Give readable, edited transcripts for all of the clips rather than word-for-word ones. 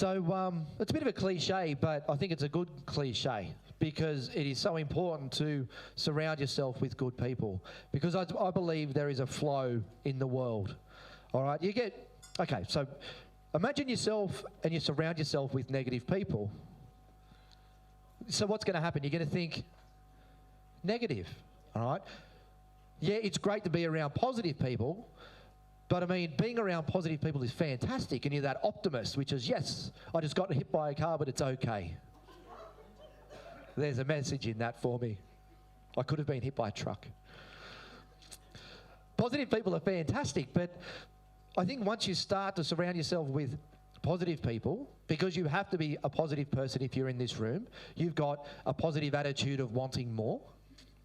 So it's a bit of a cliche, but I think it's a good cliche because it is so important to surround yourself with good people, because I believe there is a flow in the world. All right, okay, so imagine yourself and you surround yourself with negative people. So what's going to happen? You're going to think negative, all right? Yeah, it's great to be around positive people, but I mean, being around positive people is fantastic, and you're that optimist, which is, yes, I just got hit by a car, but it's okay. There's a message in that for me. I could have been hit by a truck. Positive people are fantastic, but I think once you start to surround yourself with positive people, because you have to be a positive person if you're in this room, you've got a positive attitude of wanting more,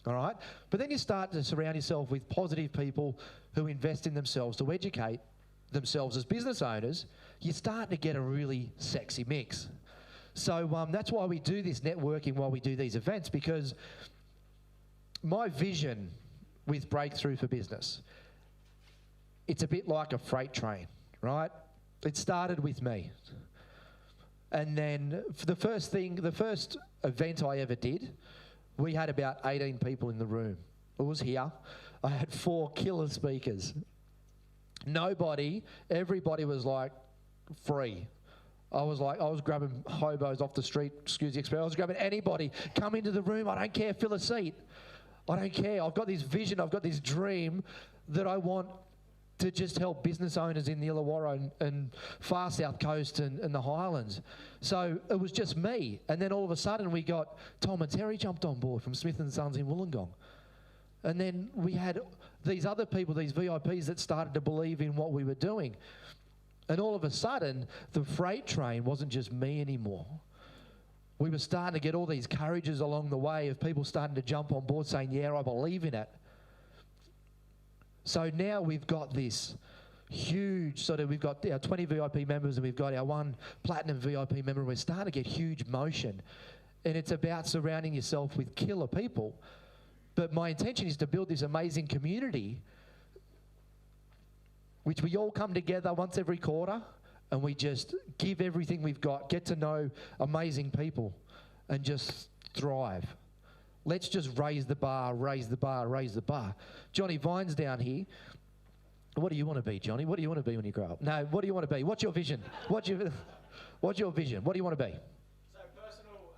all right? But then you start to surround yourself with positive people who invest in themselves to educate themselves as business owners. You start to get a really sexy mix. So that's why we do this networking, while we do these events, because my vision with Breakthrough for Business, it's a bit like a freight train, right? It started with me. And then for the first event I ever did, we had about 18 people in the room. It was here. I had 4 killer speakers. Everybody was like free. I was grabbing hobos off the street, excuse the expression. I was grabbing anybody. Come into the room, I don't care, fill a seat. I don't care. I've got this vision, I've got this dream that I want to just help business owners in the Illawarra and far south coast and the Highlands. So it was just me. And then all of a sudden we got Tom and Terry jumped on board from Smith & Sons in Wollongong. And then we had these other people, these VIPs that started to believe in what we were doing. And all of a sudden, the freight train wasn't just me anymore. We were starting to get all these courages along the way of people starting to jump on board saying, yeah, I believe in it. So now we've got this huge we've got our 20 VIP members and we've got our 1 platinum VIP member, and we're starting to get huge motion. And it's about surrounding yourself with killer people. But my intention is to build this amazing community which we all come together once every quarter and we just give everything we've got, get to know amazing people and just thrive. Let's just raise the bar, raise the bar, raise the bar. Johnny Vine's down here. What do you want to be, Johnny? What do you want to be when you grow up? No, what do you want to be? What's your vision? What's your vision? What do you want to be? So personal,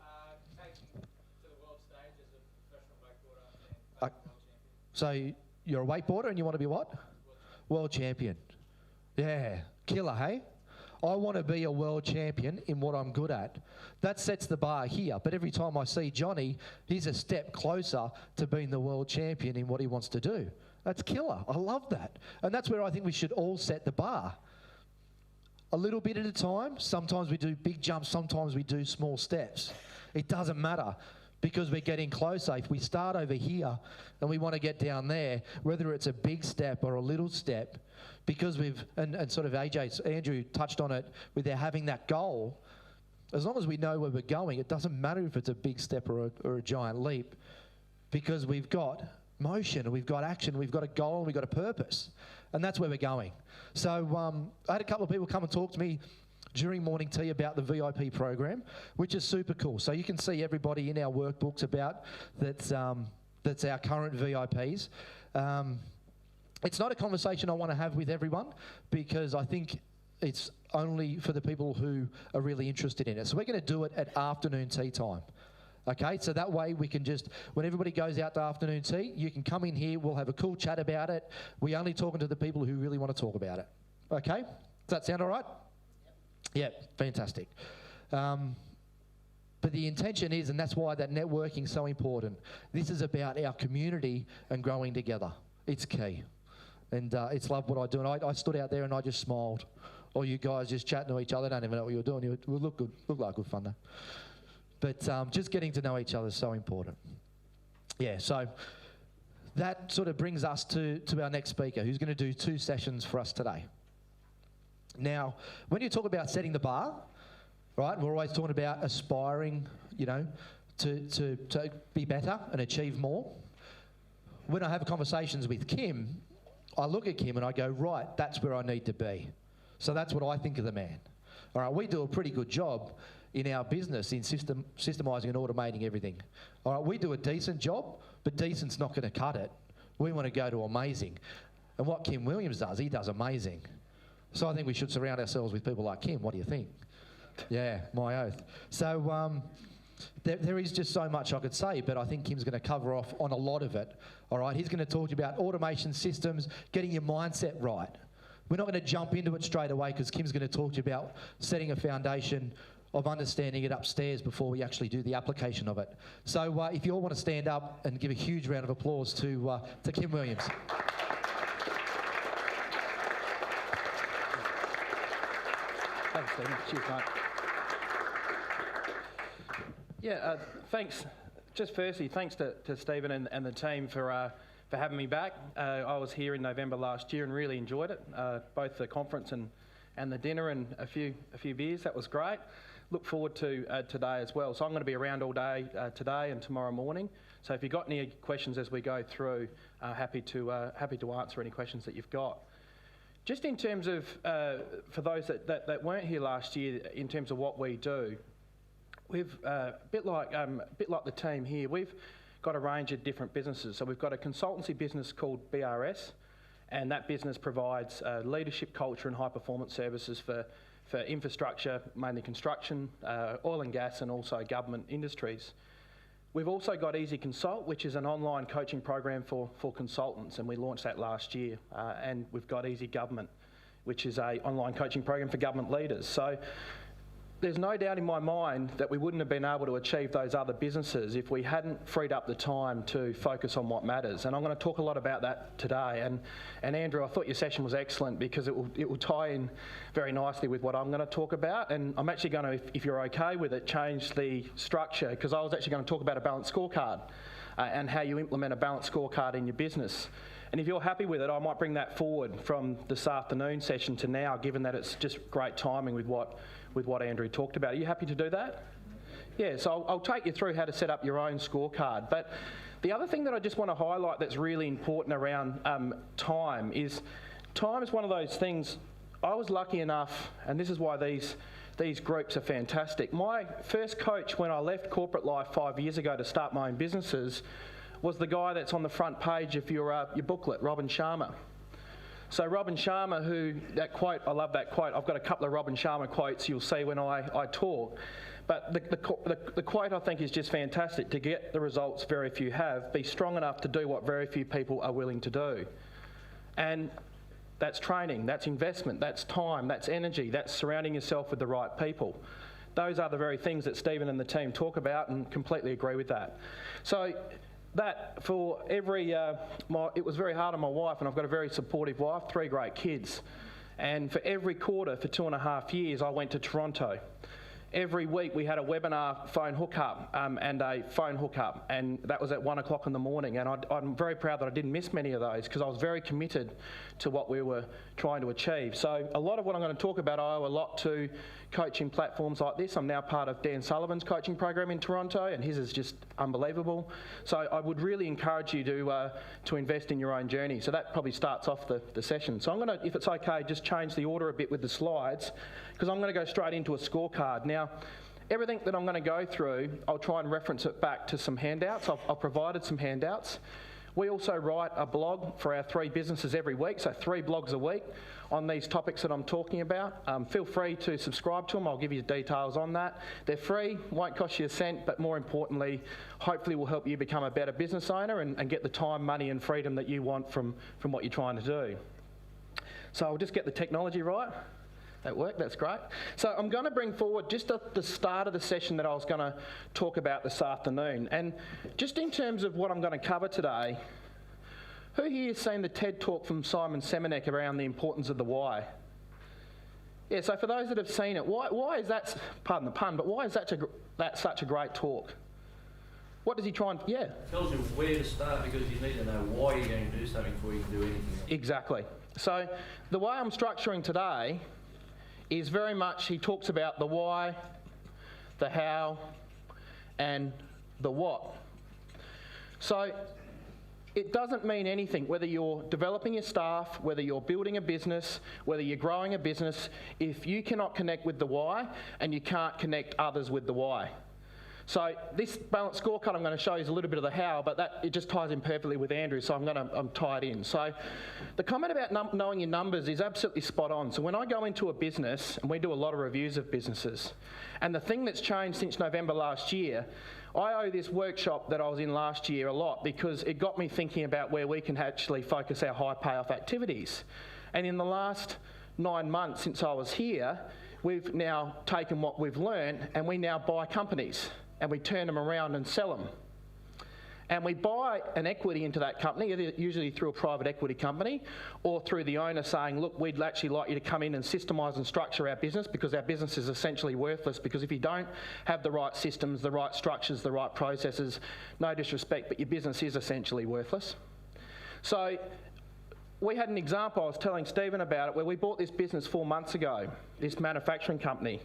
taking to the world stage as a professional wakeboarder and world champion. So you're a wakeboarder and you want to be what? World champion. Yeah, killer, hey? I want to be a world champion in what I'm good at. That sets the bar here. But every time I see Johnny, he's a step closer to being the world champion in what he wants to do. That's killer. I love that. And that's where I think we should all set the bar. A little bit at a time. Sometimes we do big jumps. Sometimes we do small steps. It doesn't matter because we're getting closer. If we start over here and we want to get down there, whether it's a big step or a little step, because and sort of Andrew touched on it with having that goal, as long as we know where we're going, it doesn't matter if it's a big step or a giant leap, because we've got motion and we've got action, we've got a goal and we've got a purpose, and that's where we're going. So I had a couple of people come and talk to me during morning tea about the VIP program, which is super cool. So you can see everybody in our workbooks about that's our current VIPs. It's not a conversation I want to have with everyone because I think it's only for the people who are really interested in it. So we're going to do it at afternoon tea time. Okay, so that way we can just, when everybody goes out to afternoon tea, you can come in here, we'll have a cool chat about it. We're only talking to the people who really want to talk about it. Okay, does that sound all right? Yep. Yeah, fantastic. But the intention is, and that's why that networking is so important, this is about our community and growing together. It's key. And it's love what I do. And I stood out there and I just smiled. Or you guys just chatting to each other, don't even know what you were doing. You look good, look like good fun though. But just getting to know each other is so important. Yeah, so that sort of brings us to our next speaker, who's going to do 2 sessions for us today. Now, when you talk about setting the bar, right, we're always talking about aspiring, to be better and achieve more. When I have conversations with Kym, I look at Kym and I go, right, that's where I need to be. So that's what I think of the man. All right, we do a pretty good job in our business in systemising and automating everything. All right, we do a decent job, but decent's not going to cut it. We want to go to amazing. And what Kym Williams does, he does amazing. So I think we should surround ourselves with people like Kym. What do you think? Yeah, my oath. So there is just so much I could say, but I think Kym's going to cover off on a lot of it. All right, he's going to talk to you about automation systems, getting your mindset right. We're not going to jump into it straight away because Kym's going to talk to you about setting a foundation of understanding it upstairs before we actually do the application of it. So if you all want to stand up and give a huge round of applause to Kym Williams. Thanks, Stephen. Cheers, mate. Yeah, thanks. Just firstly, thanks to Stephen and the team for having me back. I was here in November last year and really enjoyed it, both the conference and the dinner and a few beers. That was great. Look forward to today as well. So I'm going to be around all day today and tomorrow morning. So if you've got any questions as we go through, happy to answer any questions that you've got. Just in terms of, for those that weren't here last year, in terms of what we do, we've, a bit like the team here, we've got a range of different businesses. So we've got a consultancy business called BRS, and that business provides leadership, culture and high performance services for infrastructure, mainly construction, oil and gas and also government industries. We've also got Easy Consult, which is an online coaching program for consultants, and we launched that last year. And we've got Easy Government, which is an online coaching program for government leaders. So there's no doubt in my mind that we wouldn't have been able to achieve those other businesses if we hadn't freed up the time to focus on what matters. And I'm going to talk a lot about that today. And Andrew, I thought your session was excellent because it will tie in very nicely with what I'm going to talk about. And I'm actually going to, if you're okay with it, change the structure, because I was actually going to talk about a balanced scorecard and how you implement a balanced scorecard in your business. And if you're happy with it, I might bring that forward from this afternoon session to now, given that it's just great timing with what Andrew talked about. Are you happy to do that? Yeah, so I'll take you through how to set up your own scorecard. But the other thing that I just want to highlight that's really important around time is one of those things. I was lucky enough, and this is why these groups are fantastic. My first coach when I left corporate life 5 years ago to start my own businesses was the guy that's on the front page of your booklet, Robin Sharma. So Robin Sharma, that quote, I love that quote. I've got a couple of Robin Sharma quotes you'll see when I talk. But the quote I think is just fantastic. To get the results very few have, be strong enough to do what very few people are willing to do. And that's training, that's investment, that's time, that's energy, that's surrounding yourself with the right people. Those are the very things that Stephen and the team talk about, and completely agree with that. So that for every, it was very hard on my wife, and I've got a very supportive wife, 3 great kids. And for every quarter, for 2.5 years, I went to Toronto. Every week we had a webinar phone hookup and a phone hookup, and that was at 1 o'clock in the morning. And I'm very proud that I didn't miss many of those because I was very committed to what we were trying to achieve. So a lot of what I'm going to talk about, I owe a lot to coaching platforms like this. I'm now part of Dan Sullivan's coaching program in Toronto, and his is just unbelievable. So I would really encourage you to invest in your own journey. So that probably starts off the session. So I'm going to, if it's okay, just change the order a bit with the slides, because I'm going to go straight into a scorecard. Now, everything that I'm going to go through, I'll try and reference it back to some handouts. I've provided some handouts. We also write a blog for our 3 businesses every week, so 3 blogs a week on these topics that I'm talking about. Feel free to subscribe to them. I'll give you details on that. They're free, won't cost you a cent, but more importantly, hopefully will help you become a better business owner and get the time, money and freedom that you want from what you're trying to do. So I'll just get the technology right. That worked, that's great. So I'm going to bring forward just at the start of the session that I was going to talk about this afternoon. And just in terms of what I'm going to cover today, who here has seen the TED talk from Simon Sinek around the importance of the why? Yeah, so for those that have seen it, why is that, pardon the pun, but why is that such a great talk? What does he try and, yeah? It tells you where to start, because you need to know why you're going to do something before you can do anything else. Exactly. So the way I'm structuring today is very much, he talks about the why, the how, and the what. So it doesn't mean anything whether you're developing your staff, whether you're building a business, whether you're growing a business, if you cannot connect with the why and you can't connect others with the why. So this balanced scorecard I'm going to show you is a little bit of the how, but it just ties in perfectly with Andrew, so I'm tied in. So the comment about knowing your numbers is absolutely spot on. So when I go into a business, and we do a lot of reviews of businesses, and the thing that's changed since November last year, I owe this workshop that I was in last year a lot because it got me thinking about where we can actually focus our high payoff activities. And in the last 9 months since I was here, we've now taken what we've learned and we now buy companies and we turn them around and sell them. And we buy an equity into that company, usually through a private equity company or through the owner saying, look, we'd actually like you to come in and systemise and structure our business because our business is essentially worthless because if you don't have the right systems, the right structures, the right processes, no disrespect, but your business is essentially worthless. So we had an example, I was telling Stephen about it, where we bought this business 4 months ago, this manufacturing company,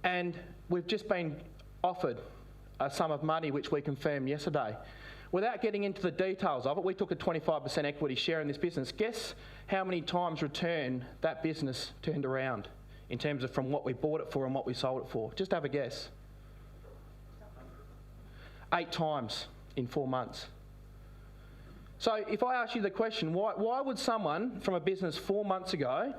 and we've just been offered a sum of money which we confirmed yesterday. Without getting into the details of it, we took a 25% equity share in this business. Guess how many times return that business turned around in terms of from what we bought it for and what we sold it for? Just have a guess. 8 times in 4 months. So if I ask you the question, why would someone from a business 4 months ago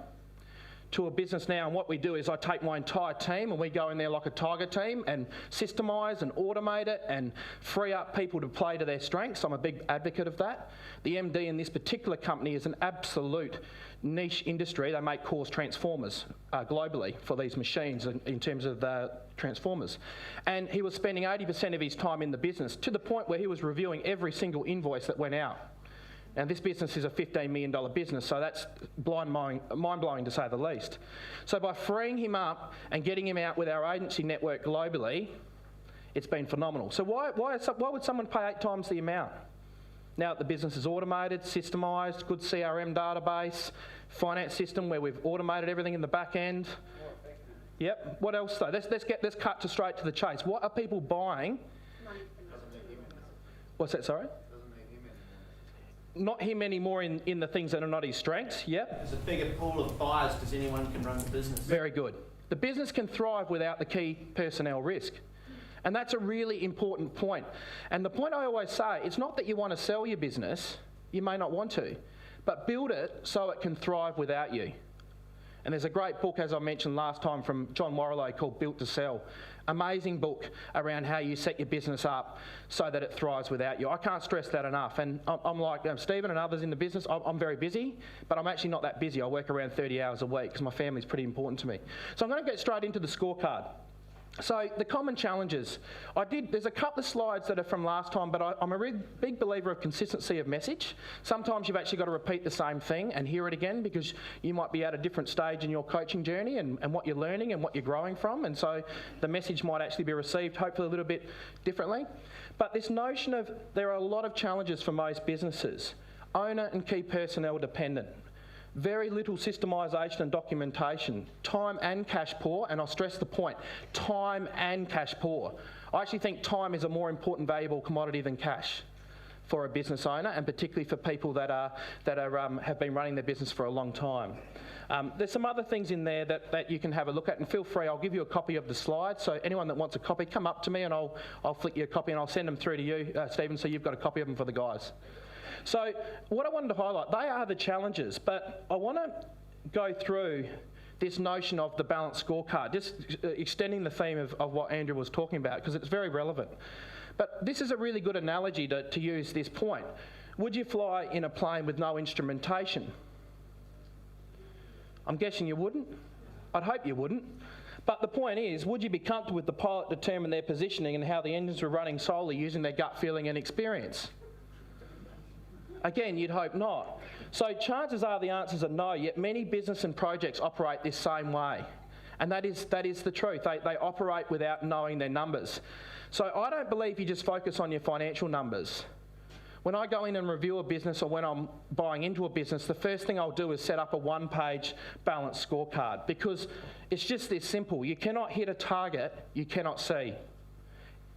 to a business now, and what we do is I take my entire team and we go in there like a tiger team and systemise and automate it and free up people to play to their strengths. I'm a big advocate of that. The MD in this particular company is an absolute niche industry. They make cores transformers globally for these machines in terms of the transformers. And he was spending 80% of his time in the business to the point where he was reviewing every single invoice that went out. Now, this business is a $15 million business, so that's mind-blowing to say the least. So by freeing him up and getting him out with our agency network globally, it's been phenomenal. So why would someone pay 8 times the amount? Now that the business is automated, systemised, good CRM database, finance system where we've automated everything in the back end. Yep. What else though? Let's cut straight to the chase. What are people buying? What's that, sorry? Not him anymore in the things that are not his strengths, yep. There's a bigger pool of buyers because anyone can run the business. Very good. The business can thrive without the key personnel risk. And that's a really important point. And the point I always say, it's not that you want to sell your business, you may not want to, but build it so it can thrive without you. And there's a great book, as I mentioned last time, from John Warrillow called Built to Sell. Amazing book around how you set your business up so that it thrives without you. I can't stress that enough. And I'm like Stephen and others in the business, I'm very busy, but I'm actually not that busy. I work around 30 hours a week because my family's pretty important to me. So I'm going to get straight into the scorecard. So the common challenges. There's a couple of slides that are from last time, but I'm a big believer of consistency of message. Sometimes you've actually got to repeat the same thing and hear it again because you might be at a different stage in your coaching journey and what you're learning and what you're growing from, and so the message might actually be received hopefully a little bit differently. But this notion of there are a lot of challenges for most businesses. Owner and key personnel dependent. Very little systemisation and documentation, time and cash poor, and I'll stress the point, time and cash poor. I actually think time is a more important valuable commodity than cash for a business owner, and particularly for people that have been running their business for a long time. There's some other things in there that you can have a look at, and feel free, I'll give you a copy of the slides, so anyone that wants a copy, come up to me and I'll flick you a copy and I'll send them through to you, Stephen, so you've got a copy of them for the guys. So what I wanted to highlight, they are the challenges, but I want to go through this notion of the balanced scorecard, just extending the theme of what Andrew was talking about, because it's very relevant. But this is a really good analogy to use this point. Would you fly in a plane with no instrumentation? I'm guessing you wouldn't. I'd hope you wouldn't. But the point is, would you be comfortable with the pilot determine their positioning and how the engines were running solely using their gut feeling and experience? Again, you'd hope not. So chances are the answers are no, yet many business and projects operate this same way. And that is the truth. They operate without knowing their numbers. So I don't believe you just focus on your financial numbers. When I go in and review a business or when I'm buying into a business, the first thing I'll do is set up a one-page balanced scorecard, because it's just this simple. You cannot hit a target you cannot see.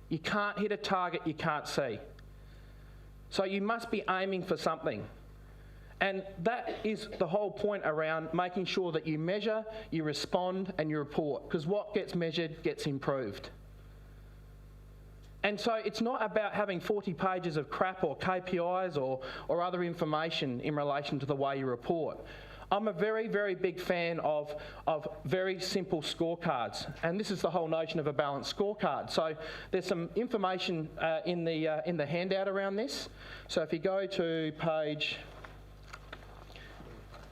You can't hit a target you can't see. So you must be aiming for something. And that is the whole point around making sure that you measure, you respond and you report, because what gets measured gets improved. And so it's not about having 40 pages of crap or KPIs or other information in relation to the way you report. I'm a very, very big fan of very simple scorecards, and this is the whole notion of a balanced scorecard. So there's some information in the handout around this. So if you go to page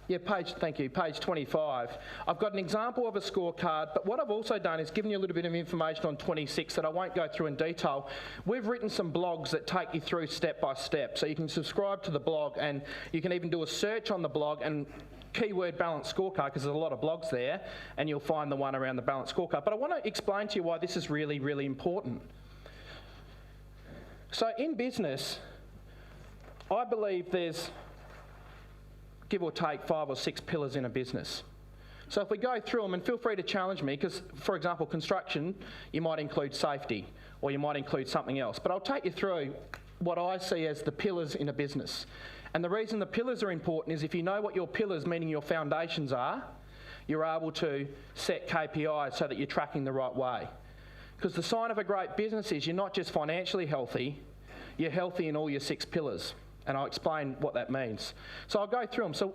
25. I've got an example of a scorecard, but what I've also done is given you a little bit of information on 26 that I won't go through in detail. We've written some blogs that take you through step by step, so you can subscribe to the blog and you can even do a search on the blog and keyword balanced scorecard, because there's a lot of blogs there, and you'll find the one around the balanced scorecard. But I want to explain to you why this is really, really important. So in business, I believe there's give or take 5 or 6 pillars in a business. So if we go through them, and feel free to challenge me, because for example, construction, you might include safety, or you might include something else. But I'll take you through what I see as the pillars in a business. And the reason the pillars are important is if you know what your pillars, meaning your foundations are, you're able to set KPIs so that you're tracking the right way. Because the sign of a great business is you're not just financially healthy, you're healthy in all your 6 pillars. And I'll explain what that means. So I'll go through them. So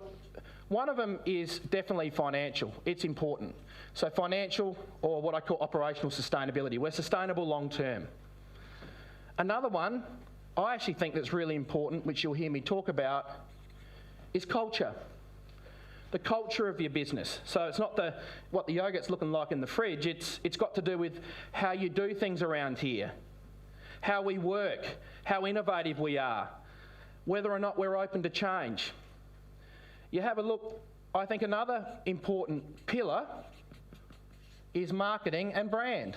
one of them is definitely financial. It's important. So financial, or what I call operational sustainability. We're sustainable long term. Another one I actually think that's really important, which you'll hear me talk about, is culture. The culture of your business. So it's not what the yogurt's looking like in the fridge. It's got to do with how you do things around here, how we work, how innovative we are, whether or not we're open to change. You have a look, I think another important pillar is marketing and brand.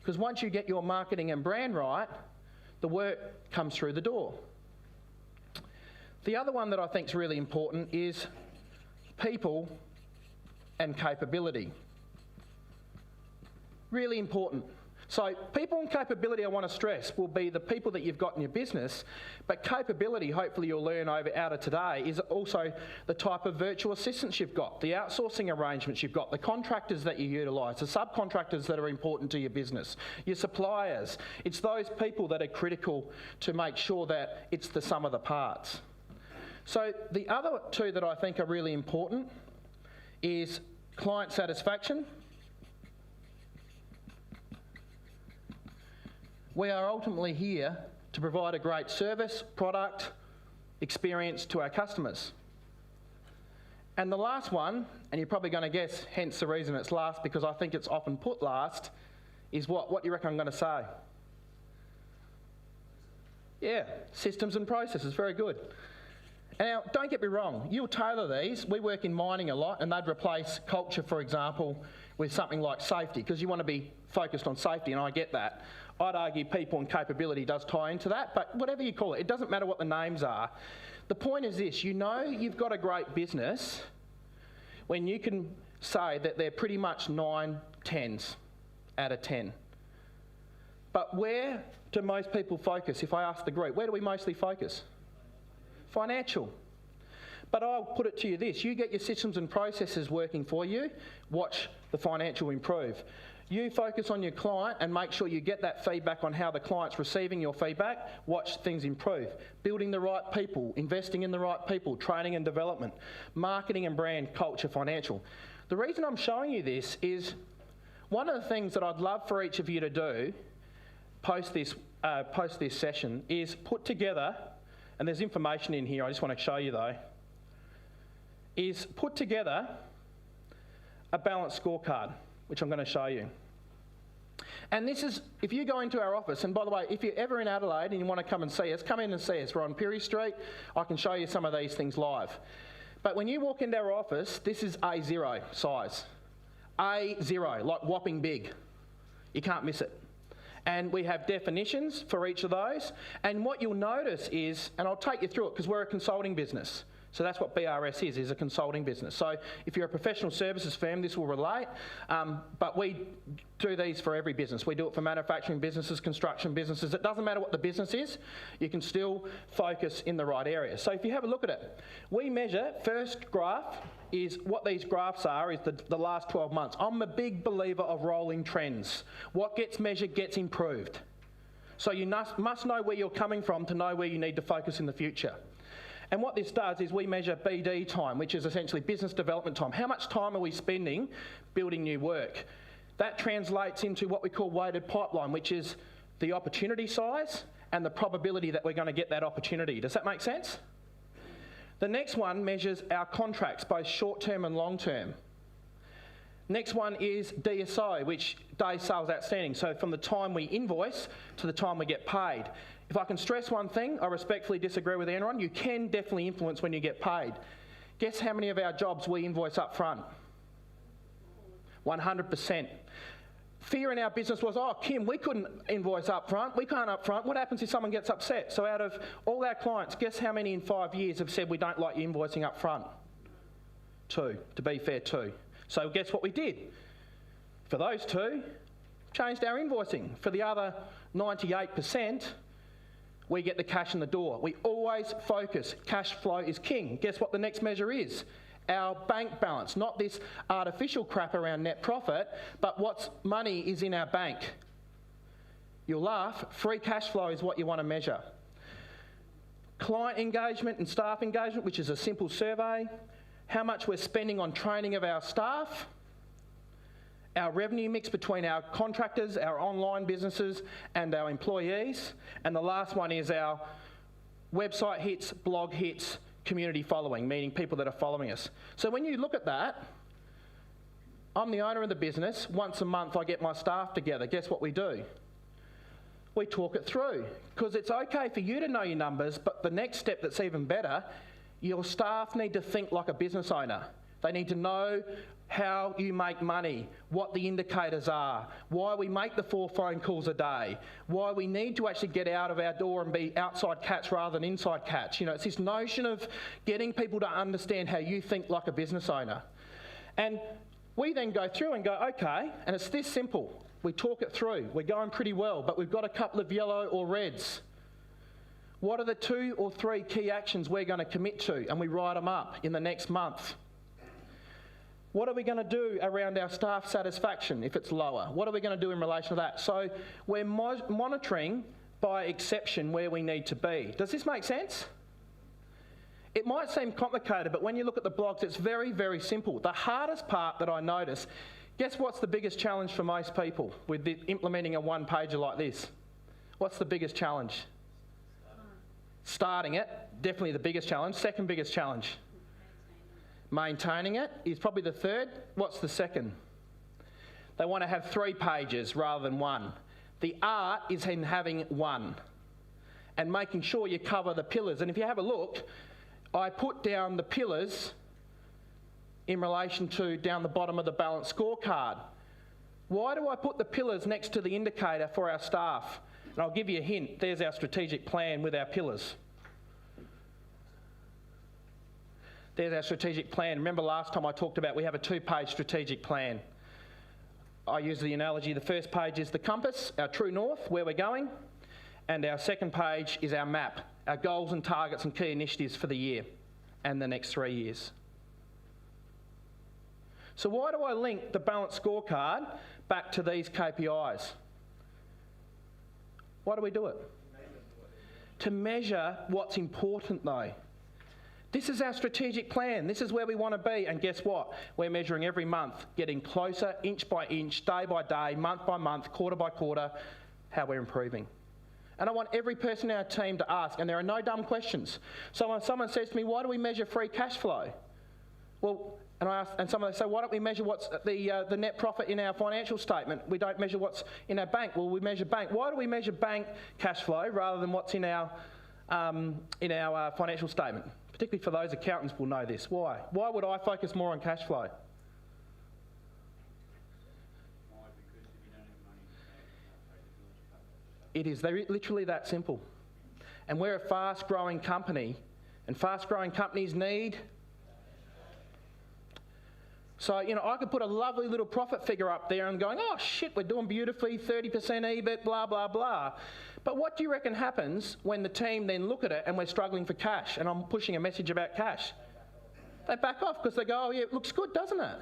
Because once you get your marketing and brand right, the work comes through the door. The other one that I think is really important is people and capability. Really important. So people and capability, I want to stress, will be the people that you've got in your business, but capability, hopefully you'll learn out of today, is also the type of virtual assistants you've got, the outsourcing arrangements you've got, the contractors that you utilise, the subcontractors that are important to your business, your suppliers. It's those people that are critical to make sure that it's the sum of the parts. So the other 2 that I think are really important is client satisfaction. We are ultimately here to provide a great service, product, experience to our customers. And the last one, and you're probably going to guess, hence the reason it's last, because I think it's often put last, is what? What do you reckon I'm going to say? Yeah, systems and processes, very good. Now, don't get me wrong, you'll tailor these. We work in mining a lot, and they'd replace culture, for example, with something like safety, because you want to be focused on safety, and I get that. I'd argue people and capability does tie into that, but whatever you call it, it doesn't matter what the names are. The point is this, you know you've got a great business when you can say that they're pretty much 9 10s out of 10. But where do most people focus? If I ask the group, where do we mostly focus? Financial. But I'll put it to you this, you get your systems and processes working for you, watch the financial improve. You focus on your client and make sure you get that feedback on how the client's receiving your feedback, watch things improve. Building the right people, investing in the right people, training and development, marketing and brand, culture, financial. The reason I'm showing you this is one of the things that I'd love for each of you to do post this session is put together, and there's information in here I just want to show you though, is put together a balanced scorecard, which I'm going to show you. And this is, if you go into our office, and by the way, if you're ever in Adelaide and you want to come and see us, come in and see us. We're on Perry Street. I can show you some of these things live. But when you walk into our office, this is A0 size. A0, like whopping big. You can't miss it. And we have definitions for each of those. And what you'll notice is, and I'll take you through it because we're a consulting business. So that's what BRS is a consulting business. So if you're a professional services firm, this will relate, but we do these for every business. We do it for manufacturing businesses, construction businesses. It doesn't matter what the business is, you can still focus in the right area. So if you have a look at it, we measure, first graph is what these graphs are, is the last 12 months. I'm a big believer of rolling trends. What gets measured gets improved. So you must know where you're coming from to know where you need to focus in the future. And what this does is we measure BD time, which is essentially business development time. How much time are we spending building new work? That translates into what we call weighted pipeline, which is the opportunity size and the probability that we're going to get that opportunity. Does that make sense? The next one measures our contracts, both short-term and long-term. Next one is DSO, which days sales outstanding. So from the time we invoice to the time we get paid. If I can stress one thing, I respectfully disagree with Enron, you can definitely influence when you get paid. Guess how many of our jobs we invoice up front? 100%. Fear in our business was, oh, Kym, we couldn't invoice up front. We can't up front. What happens if someone gets upset? So out of all our clients, guess how many in 5 years have said we don't like you invoicing up front? 2, to be fair, 2. So guess what we did? For those 2, changed our invoicing. For the other 98%, we get the cash in the door. We always focus. Cash flow is king. Guess what the next measure is? Our bank balance. Not this artificial crap around net profit, but what's money is in our bank. You'll laugh. Free cash flow is what you want to measure. Client engagement and staff engagement, which is a simple survey. How much we're spending on training of our staff. Our revenue mix between our contractors, our online businesses and our employees. And the last one is our website hits, blog hits, community following, meaning people that are following us. So when you look at that, I'm the owner of the business. Once a month I get my staff together. Guess what we do? We talk it through. Because it's okay for you to know your numbers, but the next step that's even better, your staff need to think like a business owner. They need to know how you make money, what the indicators are, why we make the 4 phone calls a day, why we need to actually get out of our door and be outside catch rather than inside catch. You know, it's this notion of getting people to understand how you think like a business owner. And we then go through and go, okay, and it's this simple. We talk it through. We're going pretty well, but we've got a couple of yellow or reds. What are the 2 or 3 key actions we're going to commit to? And we write them up in the next month. What are we going to do around our staff satisfaction if it's lower? What are we going to do in relation to that? So we're monitoring by exception where we need to be. Does this make sense? It might seem complicated, but when you look at the blogs, it's very, very simple. The hardest part that I notice, guess what's the biggest challenge for most people with implementing a one-pager like this? What's the biggest challenge? Starting it, definitely the biggest challenge. Second biggest challenge? Maintaining it is probably the third. What's the second? They want to have 3 pages rather than 1. The art is in having 1 and making sure you cover the pillars. And if you have a look, I put down the pillars in relation to down the bottom of the balance scorecard. Why do I put the pillars next to the indicator for our staff? And I'll give you a hint. There's our strategic plan with our pillars. There's our strategic plan. Remember last time I talked about we have a 2-page strategic plan. I use the analogy, the first page is the compass, our true north, where we're going, and our second page is our map, our goals and targets and key initiatives for the year and the next 3 years. So why do I link the balance scorecard back to these KPIs? Why do we do it? To measure what's important though. This is our strategic plan. This is where we want to be. And guess what? We're measuring every month, getting closer, inch by inch, day by day, month by month, quarter by quarter, how we're improving. And I want every person in our team to ask, and there are no dumb questions. So when someone says to me, why do we measure free cash flow? Well, and I ask, and someone say, why don't we measure what's the net profit in our financial statement? We don't measure what's in our bank. Well, we measure bank. Why do we measure bank cash flow rather than what's in our financial statement? Particularly for those accountants will know this. Why? Why would I focus more on cash flow? It is literally that simple. And we're a fast-growing company And fast-growing companies need... So, I could put a lovely little profit figure up there and going, oh shit, we're doing beautifully, 30% EBIT, blah, blah, blah. But what do you reckon happens when the team then look at it and we're struggling for cash and I'm pushing a message about cash? They back off because they go, oh yeah, it looks good, doesn't it?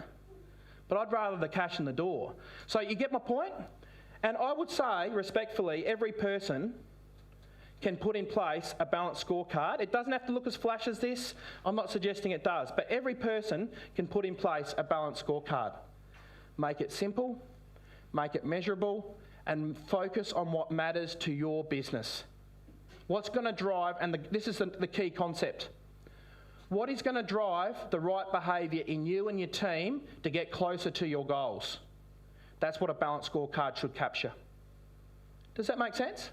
But I'd rather the cash in the door. So you get my point? And I would say, respectfully, every person can put in place a balanced scorecard. It doesn't have to look as flash as this. I'm not suggesting it does. But every person can put in place a balanced scorecard. Make it simple, make it measurable, and focus on what matters to your business. What's going to drive, and this is the key concept, what is going to drive the right behaviour in you and your team to get closer to your goals? That's what a balanced scorecard should capture. Does that make sense?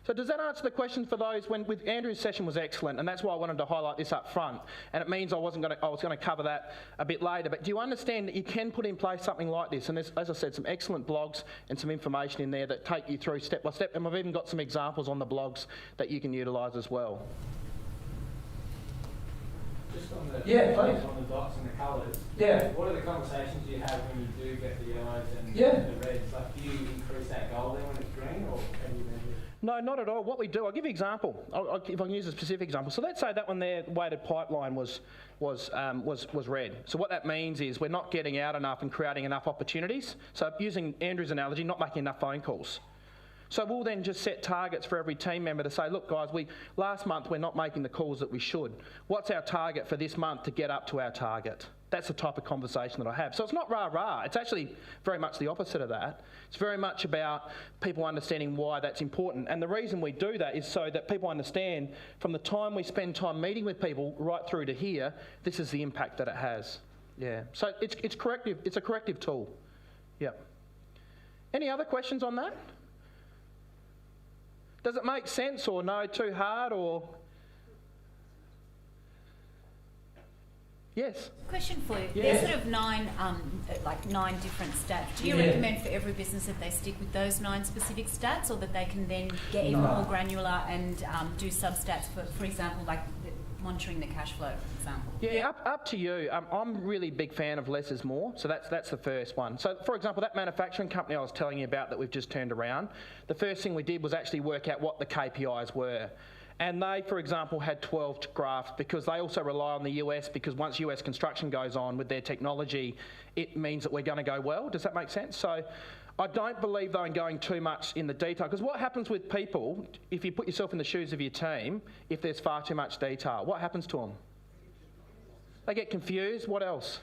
So does that answer the question for those with Andrew's session was excellent, and that's why I wanted to highlight this up front. And it means I was going to cover that a bit later. But do you understand that you can put in place something like this? And there's, as I said, some excellent blogs and some information in there that take you through step by step. And we've even got some examples on the blogs that you can utilise as well. Just on the please. on the dots and the colours. What are the conversations you have when you do get the yellows and the reds? Like, do you increase that goal then when it's green, or can you measure? No, not at all. What we do, I'll give you an example. If I can use a specific example. So let's say that one there, weighted pipeline was red. So what that means is we're not getting out enough and creating enough opportunities. So using Andrew's analogy, not making enough phone calls. So we'll then just set targets for every team member to say, look guys, last month we're not making the calls that we should. What's our target for this month to get up to our target? That's the type of conversation that I have. So it's not rah-rah. It's actually very much the opposite of that. It's very much about people understanding why that's important. And the reason we do that is so that people understand from the time we spend time meeting with people right through to here, this is the impact that it has. Yeah. So it's corrective. It's a corrective tool. Yeah. Any other questions on that? Does it make sense, or no, too hard, or... Yes? Question for you. Yeah. There's sort of nine different stats. Do you recommend for every business that they stick with those 9 specific stats, or that they can then get even more granular and do sub-stats, for example, like monitoring the cash flow, for example? Yeah, up to you. I'm really a big fan of less is more, so that's the first one. So, for example, that manufacturing company I was telling you about that we've just turned around, the first thing we did was actually work out what the KPIs were. And they, for example, had 12 graphs because they also rely on the US, because once US construction goes on with their technology, it means that we're going to go well. Does that make sense? So I don't believe, though, in going too much in the detail, because what happens with people, if you put yourself in the shoes of your team, if there's far too much detail, what happens to them? They get confused. What else?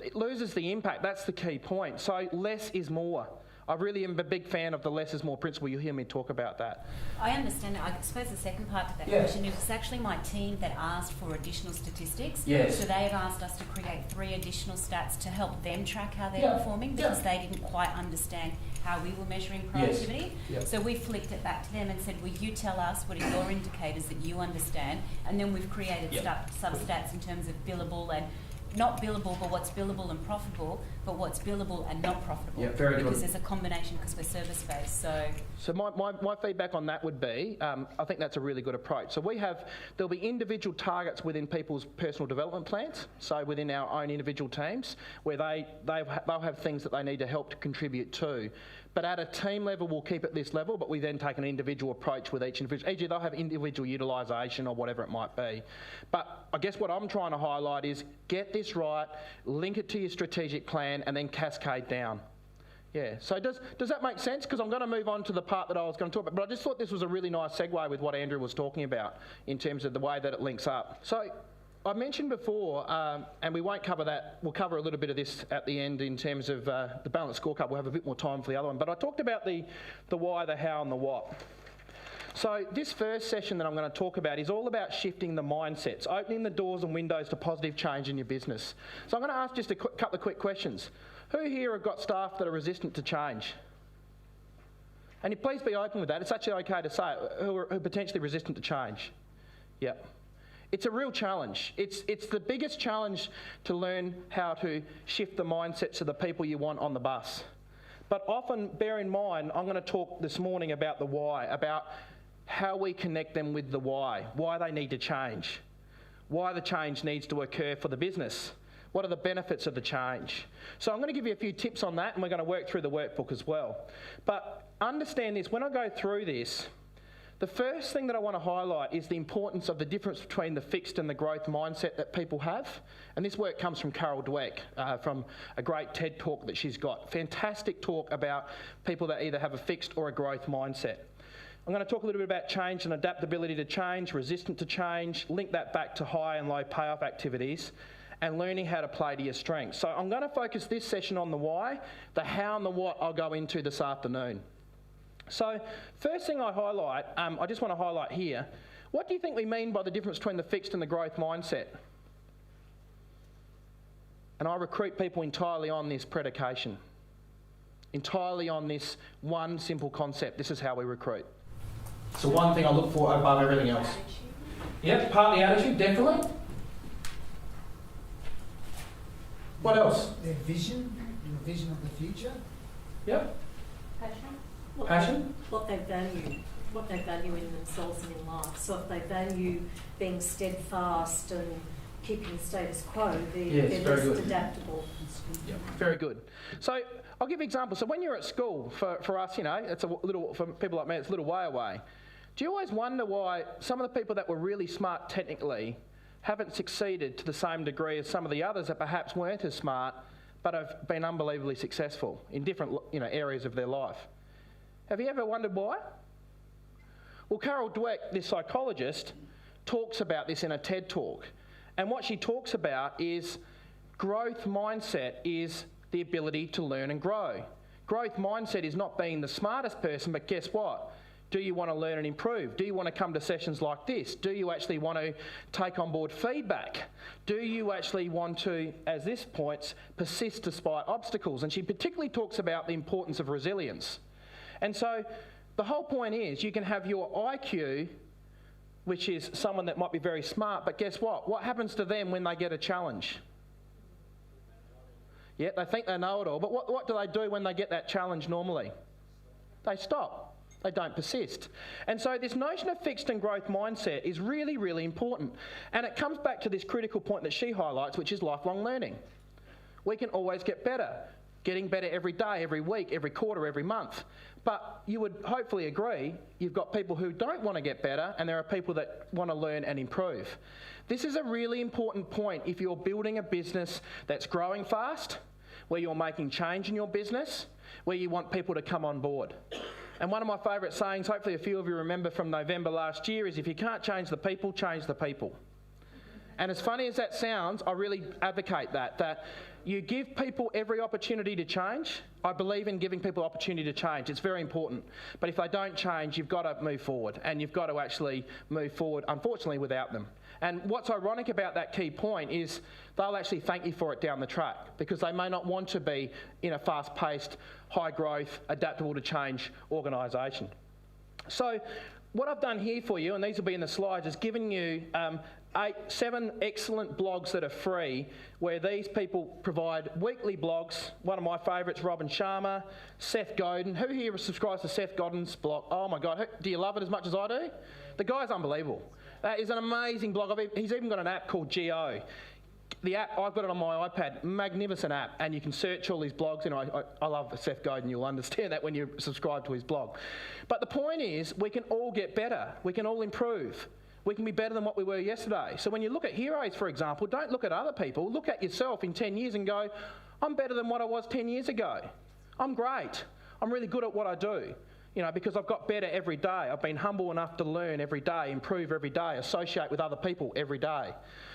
It loses the impact. That's the key point. So less is more. I really am a big fan of the less is more principle. You'll hear me talk about that. I understand it. I suppose the second part to that question is it's actually my team that asked for additional statistics. Yes. So they've asked us to create 3 additional stats to help them track how they're performing, because they didn't quite understand how we were measuring productivity. Yes. So we flicked it back to them and said, will you tell us what are your indicators that you understand? And then we've created sub-stats in terms of billable and not billable, but what's billable and profitable, but what's billable and not profitable. Yeah, very good. Because there's a combination, because we're service-based. So my feedback on that would be, I think that's a really good approach. So there'll be individual targets within people's personal development plans, so within our own individual teams, where they'll have things that they need to help to contribute to. But at a team level, we'll keep it this level, but we then take an individual approach with each individual. E.g., they'll have individual utilisation or whatever it might be. But I guess what I'm trying to highlight is get this right, link it to your strategic plan, and then cascade down. Yeah, so does that make sense? Because I'm going to move on to the part that I was going to talk about, but I just thought this was a really nice segue with what Andrew was talking about in terms of the way that it links up. So I mentioned before, and we won't cover that, we'll cover a little bit of this at the end in terms of the balanced scorecard. We'll have a bit more time for the other one, but I talked about the why, the how and the what. So this first session that I'm going to talk about is all about shifting the mindsets, opening the doors and windows to positive change in your business. So I'm going to ask just a couple of quick questions. Who here have got staff that are resistant to change? And you please be open with that. It's actually okay to say it, who are potentially resistant to change. Yep. It's a real challenge. It's the biggest challenge to learn how to shift the mindsets of the people you want on the bus. But often, bear in mind, I'm going to talk this morning about the why, about how we connect them with the why they need to change, why the change needs to occur for the business. What are the benefits of the change? So I'm going to give you a few tips on that, and we're going to work through the workbook as well. But understand this, when I go through this, the first thing that I want to highlight is the importance of the difference between the fixed and the growth mindset that people have. And this work comes from Carol Dweck, from a great TED talk that she's got. Fantastic talk about people that either have a fixed or a growth mindset. I'm going to talk a little bit about change and adaptability to change, resistant to change, link that back to high and low payoff activities, and learning how to play to your strengths. So I'm going to focus this session on the why. The how and the what I'll go into this afternoon. So first thing I highlight, I just want to highlight here, what do you think we mean by the difference between the fixed and the growth mindset? And I recruit people entirely on this predication, entirely on this one simple concept. This is how we recruit. So one thing I look for above everything else. Yep, partly attitude, definitely. What else? Their vision, the vision of the future. Yep. Passion? What they value in themselves and in life. So if they value being steadfast and keeping the status quo, they're less adaptable. Yeah, very good. So I'll give you an example. So when you're at school, for us, it's a little, for people like me, it's a little way away. Do you always wonder why some of the people that were really smart technically haven't succeeded to the same degree as some of the others that perhaps weren't as smart but have been unbelievably successful in different areas of their life? Have you ever wondered why? Well, Carol Dweck, this psychologist, talks about this in a TED talk. And what she talks about is growth mindset is the ability to learn and grow. Growth mindset is not being the smartest person, but guess what? Do you want to learn and improve? Do you want to come to sessions like this? Do you actually want to take on board feedback? Do you actually want to, as this points, persist despite obstacles? And she particularly talks about the importance of resilience. And so the whole point is you can have your IQ, which is someone that might be very smart, but guess what? What happens to them when they get a challenge? Yeah, they think they know it all, but what do they do when they get that challenge normally? They stop. They don't persist. And so this notion of fixed and growth mindset is really, really important. And it comes back to this critical point that she highlights, which is lifelong learning. We can always get better. Getting better every day, every week, every quarter, every month. But you would hopefully agree you've got people who don't want to get better and there are people that want to learn and improve. This is a really important point if you're building a business that's growing fast, where you're making change in your business, where you want people to come on board. And one of my favourite sayings, hopefully a few of you remember from November last year, is if you can't change the people, change the people. And as funny as that sounds, I really advocate that you give people every opportunity to change. I believe in giving people opportunity to change. It's very important. But if they don't change, you've got to move forward. And you've got to actually move forward, unfortunately, without them. And what's ironic about that key point is they'll actually thank you for it down the track because they may not want to be in a fast-paced, high-growth, adaptable to change organisation. So what I've done here for you, and these will be in the slides, is given you 7 excellent blogs that are free where these people provide weekly blogs. One of my favourites, Robin Sharma, Seth Godin. Who here subscribes to Seth Godin's blog? Oh my God, do you love it as much as I do? The guy's unbelievable. That is an amazing blog. He's even got an app called Geo. The app, I've got it on my iPad, magnificent app, and you can search all these blogs, and I love Seth Godin, you'll understand that when you subscribe to his blog. But the point is, we can all get better, we can all improve. We can be better than what we were yesterday. So when you look at heroes, for example, don't look at other people, look at yourself in 10 years and go, I'm better than what I was 10 years ago. I'm great. I'm really good at what I do. Because I've got better every day. I've been humble enough to learn every day, improve every day, associate with other people every day.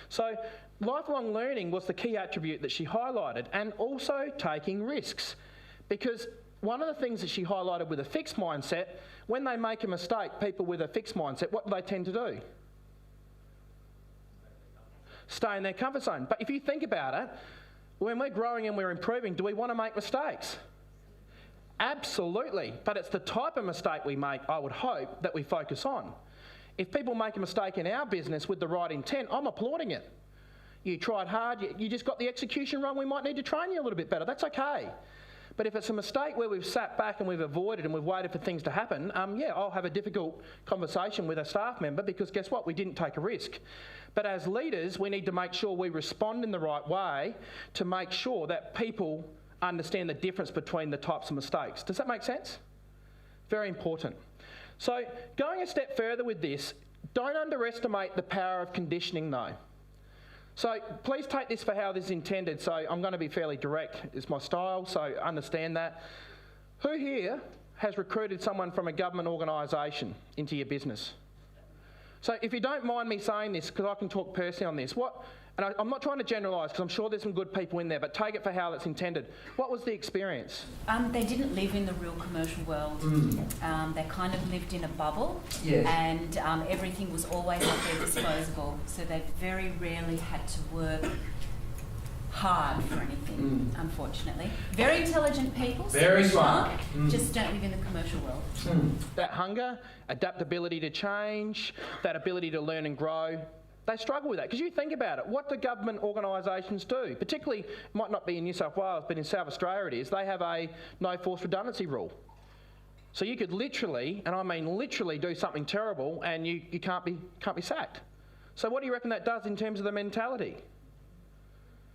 So lifelong learning was the key attribute that she highlighted, and also taking risks. Because one of the things that she highlighted with a fixed mindset, when they make a mistake, people with a fixed mindset, what do they tend to do? Stay in their comfort zone. But if you think about it, when we're growing and we're improving, do we want to make mistakes? Absolutely. But it's the type of mistake we make, I would hope, that we focus on. If people make a mistake in our business with the right intent, I'm applauding it. You tried hard, you just got the execution wrong, we might need to train you a little bit better. That's okay. But if it's a mistake where we've sat back and we've avoided and we've waited for things to happen, I'll have a difficult conversation with a staff member because guess what? We didn't take a risk. But as leaders, we need to make sure we respond in the right way to make sure that people understand the difference between the types of mistakes. Does that make sense? Very important. So going a step further with this, don't underestimate the power of conditioning though. So please take this for how this is intended. So I'm going to be fairly direct, it's my style, so understand that. Who here has recruited someone from a government organisation into your business? So if you don't mind me saying this, because I can talk personally on this, I'm not trying to generalise because I'm sure there's some good people in there, but take it for how it's intended. What was the experience? They didn't live in the real commercial world. They kind of lived in a bubble, Yes. and everything was always at their disposal. So they very rarely had to work hard for anything, unfortunately. Very intelligent people, Very smart. just don't live in the commercial world. That hunger, adaptability to change, that ability to learn and grow, they struggle with that. Because you think about it, what do government organisations do? Particularly, it might not be in New South Wales, but in South Australia it is, they have a no forced redundancy rule. So you could literally, and I mean literally, do something terrible and you can't be sacked. So what do you reckon that does in terms of the mentality?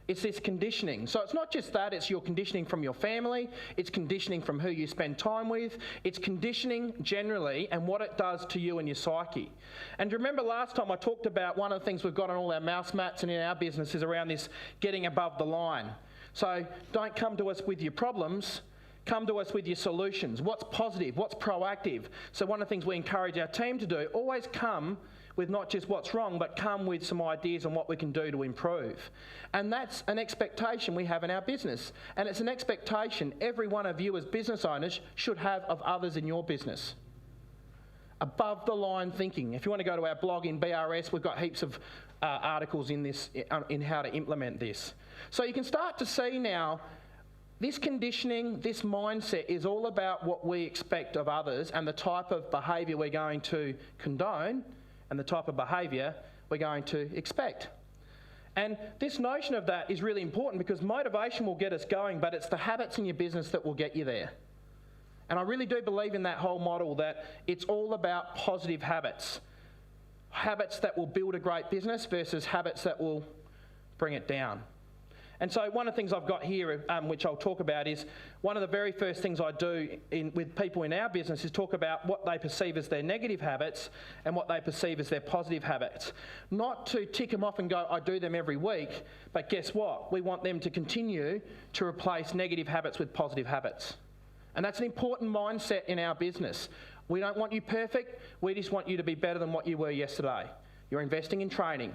It's this conditioning. So it's not just that, it's your conditioning from your family, it's conditioning from who you spend time with, it's conditioning generally and what it does to you and your psyche. And remember last time I talked about one of the things we've got on all our mouse mats and in our business is around this getting above the line. So don't come to us with your problems, come to us with your solutions. What's positive, what's proactive? So one of the things we encourage our team to do, always come with not just what's wrong, but come with some ideas on what we can do to improve. And that's an expectation we have in our business. And it's an expectation every one of you as business owners should have of others in your business. Above the line thinking. If you want to go to our blog in BRS, we've got heaps of articles in this, in how to implement this. So you can start to see now, this conditioning, this mindset is all about what we expect of others and the type of behaviour we're going to condone and the type of behaviour we're going to expect. And this notion of that is really important because motivation will get us going, but it's the habits in your business that will get you there. And I really do believe in that whole model that it's all about positive habits. Habits that will build a great business versus habits that will bring it down. And so one of the things I've got here, which I'll talk about, is one of the very first things I do with people in our business is talk about what they perceive as their negative habits and what they perceive as their positive habits. Not to tick them off and go, I do them every week, but guess what? We want them to continue to replace negative habits with positive habits. And that's an important mindset in our business. We don't want you perfect, we just want you to be better than what you were yesterday. You're investing in training.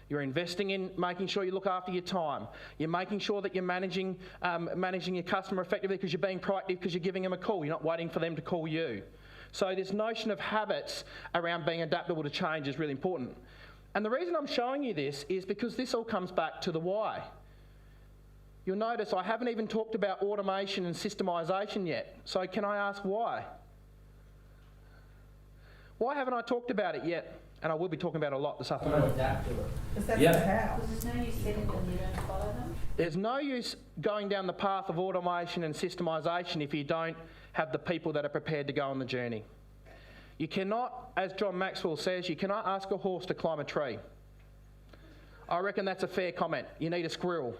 You're investing in making sure you look after your time. You're making sure that you're managing your customer effectively because you're being proactive because you're giving them a call. You're not waiting for them to call you. So this notion of habits around being adaptable to change is really important. And the reason I'm showing you this is because this all comes back to the why. You'll notice I haven't even talked about automation and systemisation yet. So can I ask why? Why haven't I talked about it yet? And I will be talking about it a lot this afternoon. Adapt to it. Because that's the how. Because there's no use setting them and you don't follow them. There's no use going down the path of automation and systemisation if you don't have the people that are prepared to go on the journey. You cannot, as John Maxwell says, you cannot ask a horse to climb a tree. I reckon that's a fair comment. You need a squirrel.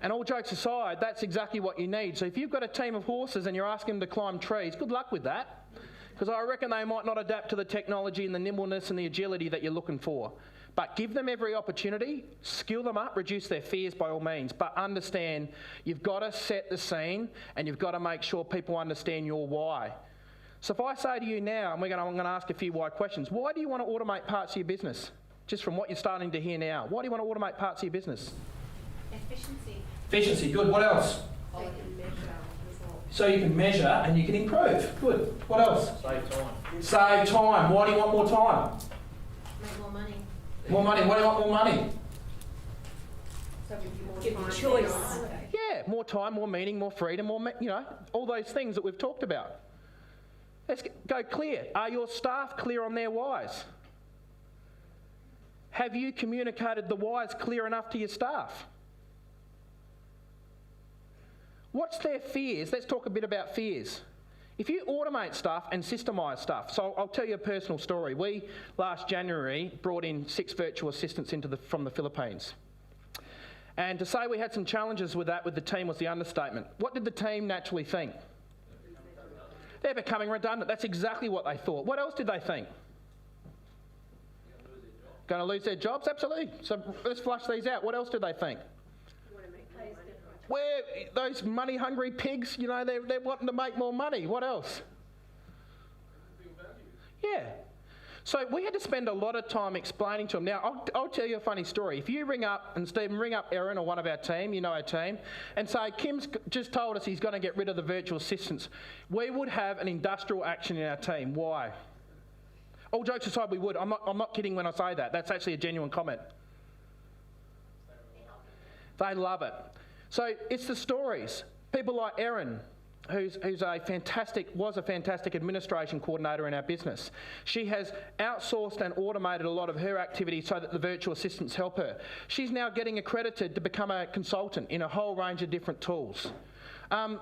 And all jokes aside, that's exactly what you need. So if you've got a team of horses and you're asking them to climb trees, good luck with that. Because I reckon they might not adapt to the technology and the nimbleness and the agility that you're looking for. But give them every opportunity, skill them up, reduce their fears by all means. But understand, you've got to set the scene and you've got to make sure people understand your why. So if I say to you now, and I'm going to ask a few why questions, why do you want to automate parts of your business? Just from what you're starting to hear now. Why do you want to automate parts of your business? Efficiency. Efficiency, good. What else? So you can measure and you can improve. Good. What else? Save time. Save time. Why do you want more time? Make more money. More money. Why do you want more money? So give you choice. Yeah, more time, more meaning, more freedom, all those things that we've talked about. Let's go clear. Are your staff clear on their whys? Have you communicated the whys clear enough to your staff? What's their fears? Let's talk a bit about fears. If you automate stuff and systemise stuff, so I'll tell you a personal story. We, last January, brought in 6 virtual assistants from the Philippines. And to say we had some challenges with that with the team was the understatement. What did the team naturally think? They're becoming redundant. That's exactly what they thought. What else did they think? Going to lose their jobs? Absolutely. So let's flush these out. What else did they think? Where those money-hungry pigs, you know, they're wanting to make more money. What else? Yeah. So we had to spend a lot of time explaining to them. Now, I'll tell you a funny story. If you ring up, and Stephen, ring up Erin or one of our team, you know our team, and say, Kym's just told us he's going to get rid of the virtual assistants, we would have an industrial action in our team. Why? All jokes aside, we would. I'm not kidding when I say that. That's actually a genuine comment. They love it. So it's the stories. People like Erin, who's was a fantastic administration coordinator in our business. She has outsourced and automated a lot of her activities so that the virtual assistants help her. She's now getting accredited to become a consultant in a whole range of different tools.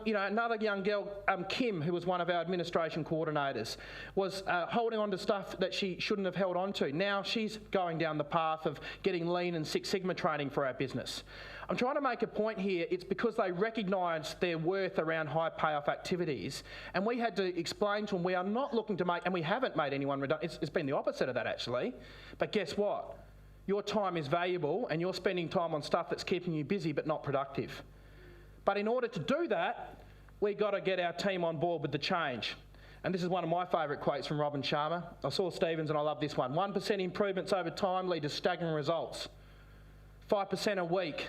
You know, another young girl, Kym, who was one of our administration coordinators, was holding on to stuff that she shouldn't have held on to. Now she's going down the path of getting Lean and Six Sigma training for our business. I'm trying to make a point here. It's because they recognised their worth around high payoff activities, and we had to explain to them we are not looking to make, and we haven't made anyone redundant. It's been the opposite of that actually. But guess what? Your time is valuable, and you're spending time on stuff that's keeping you busy but not productive. But in order to do that, we've got to get our team on board with the change. And this is one of my favourite quotes from Robin Sharma. I saw Stephen's and I love this one. 1% improvements over time lead to staggering results. 5% a week.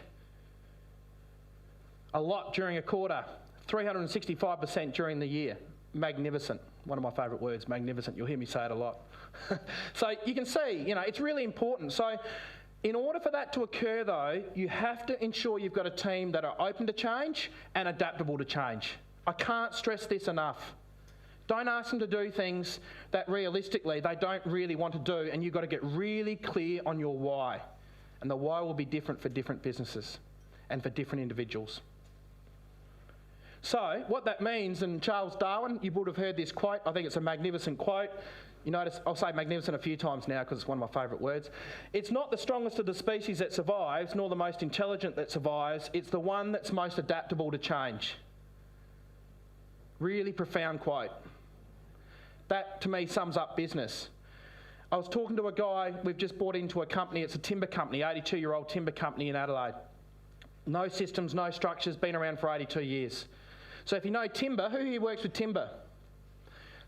A lot during a quarter. 365% during the year. Magnificent. One of my favourite words, magnificent. You'll hear me say it a lot. So you can see, you know, it's really important. So in order for that to occur, though, you have to ensure you've got a team that are open to change and adaptable to change. I can't stress this enough. Don't ask them to do things that realistically they don't really want to do, and you've got to get really clear on your why. And the why will be different for different businesses and for different individuals. So what that means, and Charles Darwin, you would have heard this quote. I think it's a magnificent quote. You notice I'll say magnificent a few times now because it's one of my favourite words. It's not the strongest of the species that survives, nor the most intelligent that survives. It's the one that's most adaptable to change. Really profound quote. That, to me, sums up business. I was talking to a guy we've just bought into a company. It's a timber company, 82-year-old timber company in Adelaide. No systems, no structures, been around for 82 years. So if you know timber, who here works with timber?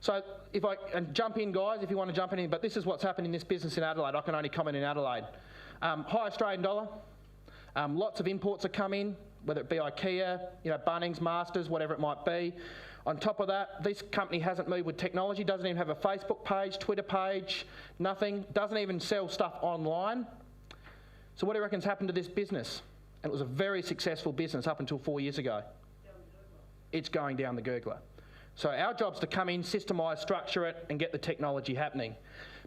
So if I and jump in, guys, if you want to jump in, but this is what's happened in this business in Adelaide. I can only comment in Adelaide. High Australian dollar. Lots of imports are coming, whether it be IKEA, you know, Bunnings, Masters, whatever it might be. On top of that, this company hasn't moved with technology, doesn't even have a Facebook page, Twitter page, nothing, doesn't even sell stuff online. So what do you reckon's happened to this business? And it was a very successful business up until 4 years ago. It's going down the gurgler. So our job's to come in, systemise, structure it, and get the technology happening.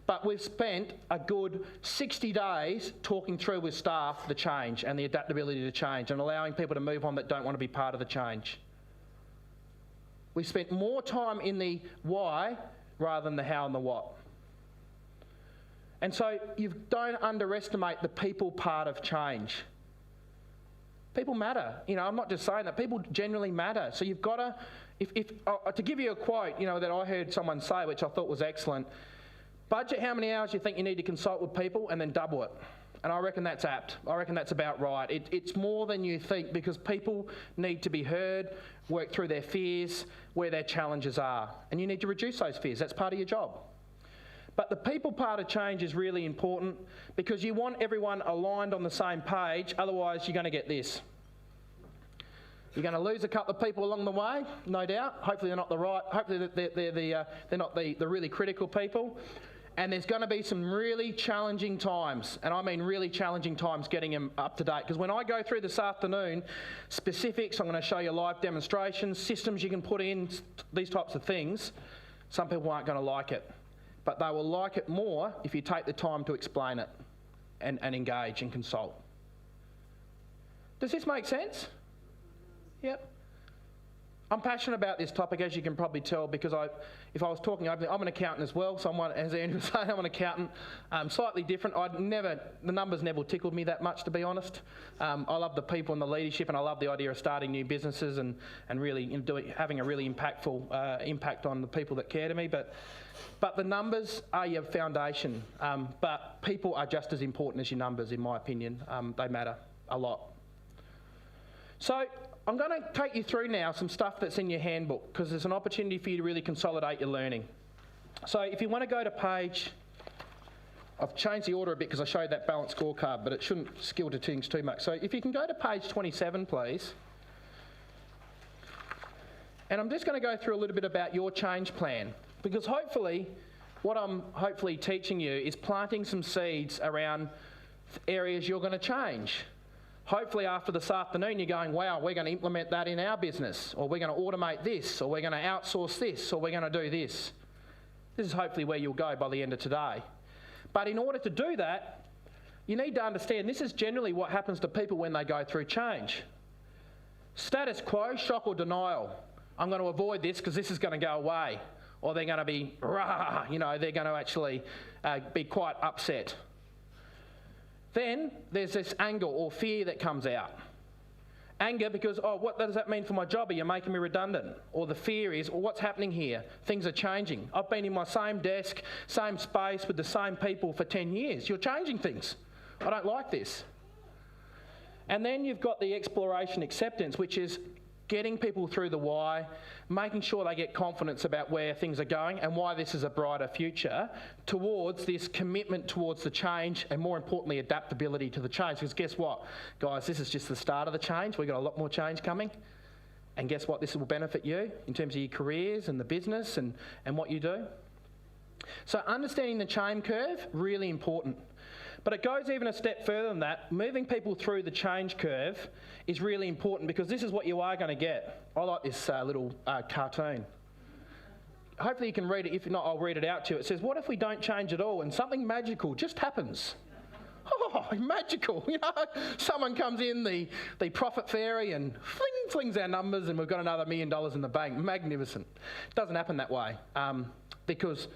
But we've spent a good 60 days talking through with staff the change and the adaptability to change and allowing people to move on that don't want to be part of the change. We've spent more time in the why rather than the how and the what. And so you don't underestimate the people part of change. People matter. You know, I'm not just saying that. People genuinely matter. So you've got to, to give you a quote, you know, that I heard someone say, which I thought was excellent, budget how many hours you think you need to consult with people and then double it. And I reckon that's apt. I reckon that's about right. It's more than you think because people need to be heard, work through their fears, where their challenges are. And you need to reduce those fears. That's part of your job. But the people part of change is really important because you want everyone aligned on the same page, otherwise you're going to get this. You're going to lose a couple of people along the way, no doubt. Hopefully they're not the right, hopefully they're not the really critical people. And there's going to be some really challenging times, and I mean really challenging times getting them up to date. Because when I go through this afternoon, specifics, I'm going to show you live demonstrations, systems you can put in, these types of things, some people aren't going to like it. But they will like it more if you take the time to explain it and engage and consult. Does this make sense? Yep. I'm passionate about this topic, as you can probably tell, because if I was talking openly, I'm an accountant as well. Someone, as Andrew was saying, I'm an accountant. Slightly different. The numbers never tickled me that much, to be honest. I love the people and the leadership, and I love the idea of starting new businesses and really having a really impactful impact on the people that care to me. But the numbers are your foundation. But people are just as important as your numbers, in my opinion. They matter a lot. So I'm going to take you through now some stuff that's in your handbook, because there's an opportunity for you to really consolidate your learning. So if you want to go to page, I've changed the order a bit because I showed that balanced scorecard, but it shouldn't skill to things too much. So if you can go to page 27, please. And I'm just going to go through a little bit about your change plan, because hopefully what I'm teaching you is planting some seeds around areas you're going to change. Hopefully after this afternoon you're going, wow, we're going to implement that in our business, or we're going to automate this, or we're going to outsource this, or we're going to do this. This is hopefully where you'll go by the end of today. But in order to do that, you need to understand this is generally what happens to people when they go through change. Status quo, shock or denial. I'm going to avoid this because this is going to go away. Or they're going to be, rah, they're going to actually be quite upset. Then there's this anger or fear that comes out. Anger because, what does that mean for my job? Are you making me redundant? Or the fear is, what's happening here? Things are changing. I've been in my same desk, same space with the same people for 10 years. You're changing things. I don't like this. And then you've got the exploration acceptance, which is getting people through the why, making sure they get confidence about where things are going and why this is a brighter future, towards this commitment towards the change, and more importantly, adaptability to the change. Because guess what, guys, this is just the start of the change. We've got a lot more change coming. And guess what, this will benefit you in terms of your careers and the business and what you do. So understanding the change curve, really important. But it goes even a step further than that. Moving people through the change curve is really important, because this is what you are going to get. I like this little cartoon. Hopefully you can read it. If not, I'll read it out to you. It says, what if we don't change at all and something magical just happens? Oh, magical. Someone comes in, the profit fairy, and flings our numbers and we've got another $1 million in the bank. Magnificent. It doesn't happen that way, because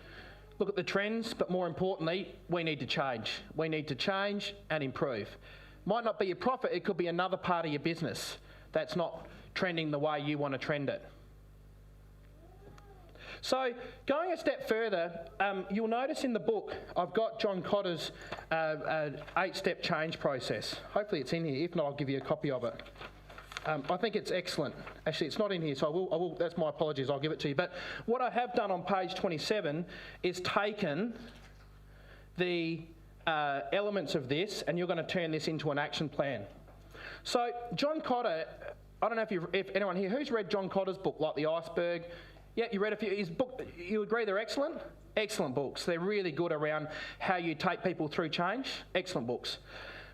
look at the trends, but more importantly, we need to change. We need to change and improve. Might not be your profit, it could be another part of your business that's not trending the way you want to trend it. So going a step further, you'll notice in the book, I've got John Cotter's 8-step change process. Hopefully it's in here. If not, I'll give you a copy of it. I think it's excellent. Actually, it's not in here, so I will. That's my apologies. I'll give it to you. But what I have done on page 27 is taken the elements of this, and you're going to turn this into an action plan. So John Cotter, I don't know if anyone here, who's read John Cotter's book, like The Iceberg? Yeah, you read a few. His book, you agree they're excellent? Excellent books. They're really good around how you take people through change. Excellent books.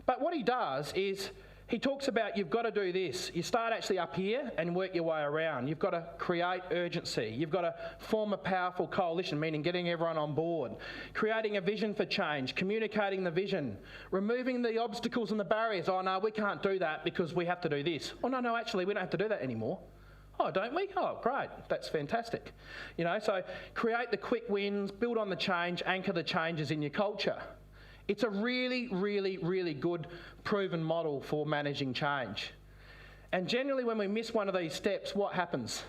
But what he does is, he talks about you've got to do this. You start actually up here and work your way around. You've got to create urgency. You've got to form a powerful coalition, meaning getting everyone on board. Creating a vision for change, communicating the vision, removing the obstacles and the barriers. Oh, no, we can't do that because we have to do this. Oh, no, actually, we don't have to do that anymore. Oh, don't we? Oh, great. That's fantastic. So create the quick wins, build on the change, anchor the changes in your culture. It's a really, really, really good proven model for managing change. And generally when we miss one of these steps, what happens?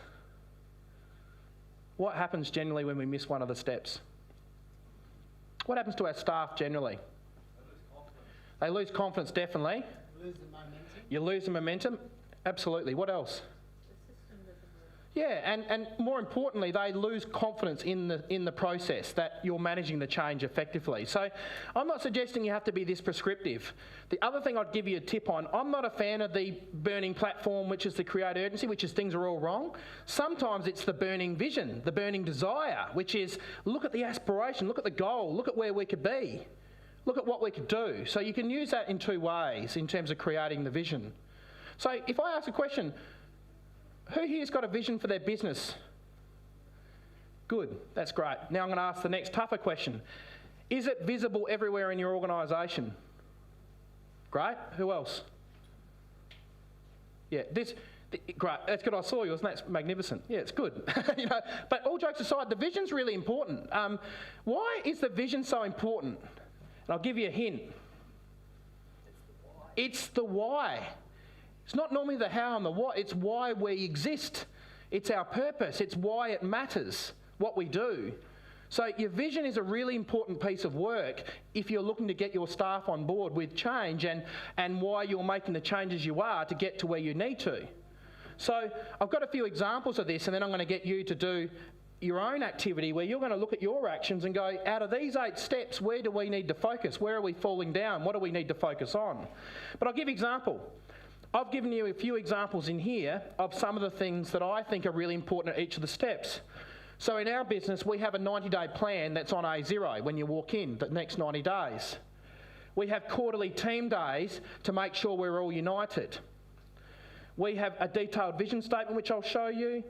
What happens generally when we miss one of the steps? What happens to our staff generally? They lose confidence, definitely. Lose the momentum. You lose the momentum, absolutely. What else? Yeah, and more importantly, they lose confidence in the process that you're managing the change effectively. So I'm not suggesting you have to be this prescriptive. The other thing I'd give you a tip on, I'm not a fan of the burning platform, which is the create urgency, which is things are all wrong. Sometimes it's the burning vision, the burning desire, which is look at the aspiration, look at the goal, look at where we could be, look at what we could do. So you can use that in two ways in terms of creating the vision. So if I ask a question, who here's got a vision for their business? Good, that's great. Now I'm going to ask the next tougher question. Is it visible everywhere in your organisation? Great, who else? Yeah, this Great, that's good. I saw yours, and that's magnificent. Yeah, it's good. You know, but all jokes aside, the vision's really important. Why is the vision so important? And I'll give you a hint. It's the why. It's not normally the how and the what. It's why we exist. It's our purpose. It's why it matters what we do. So your vision is a really important piece of work if you're looking to get your staff on board with change and why you're making the changes you are to get to where you need to. So I've got a few examples of this, and then I'm going to get you to do your own activity where you're going to look at your actions and go, out of these 8 steps, where do we need to focus? Where are we falling down? What do we need to focus on? But I'll give you an example. I've given you a few examples in here of some of the things that I think are really important at each of the steps. So in our business, we have a 90-day plan that's on A0 when you walk in, the next 90 days. We have quarterly team days to make sure we're all united. We have a detailed vision statement, which I'll show you.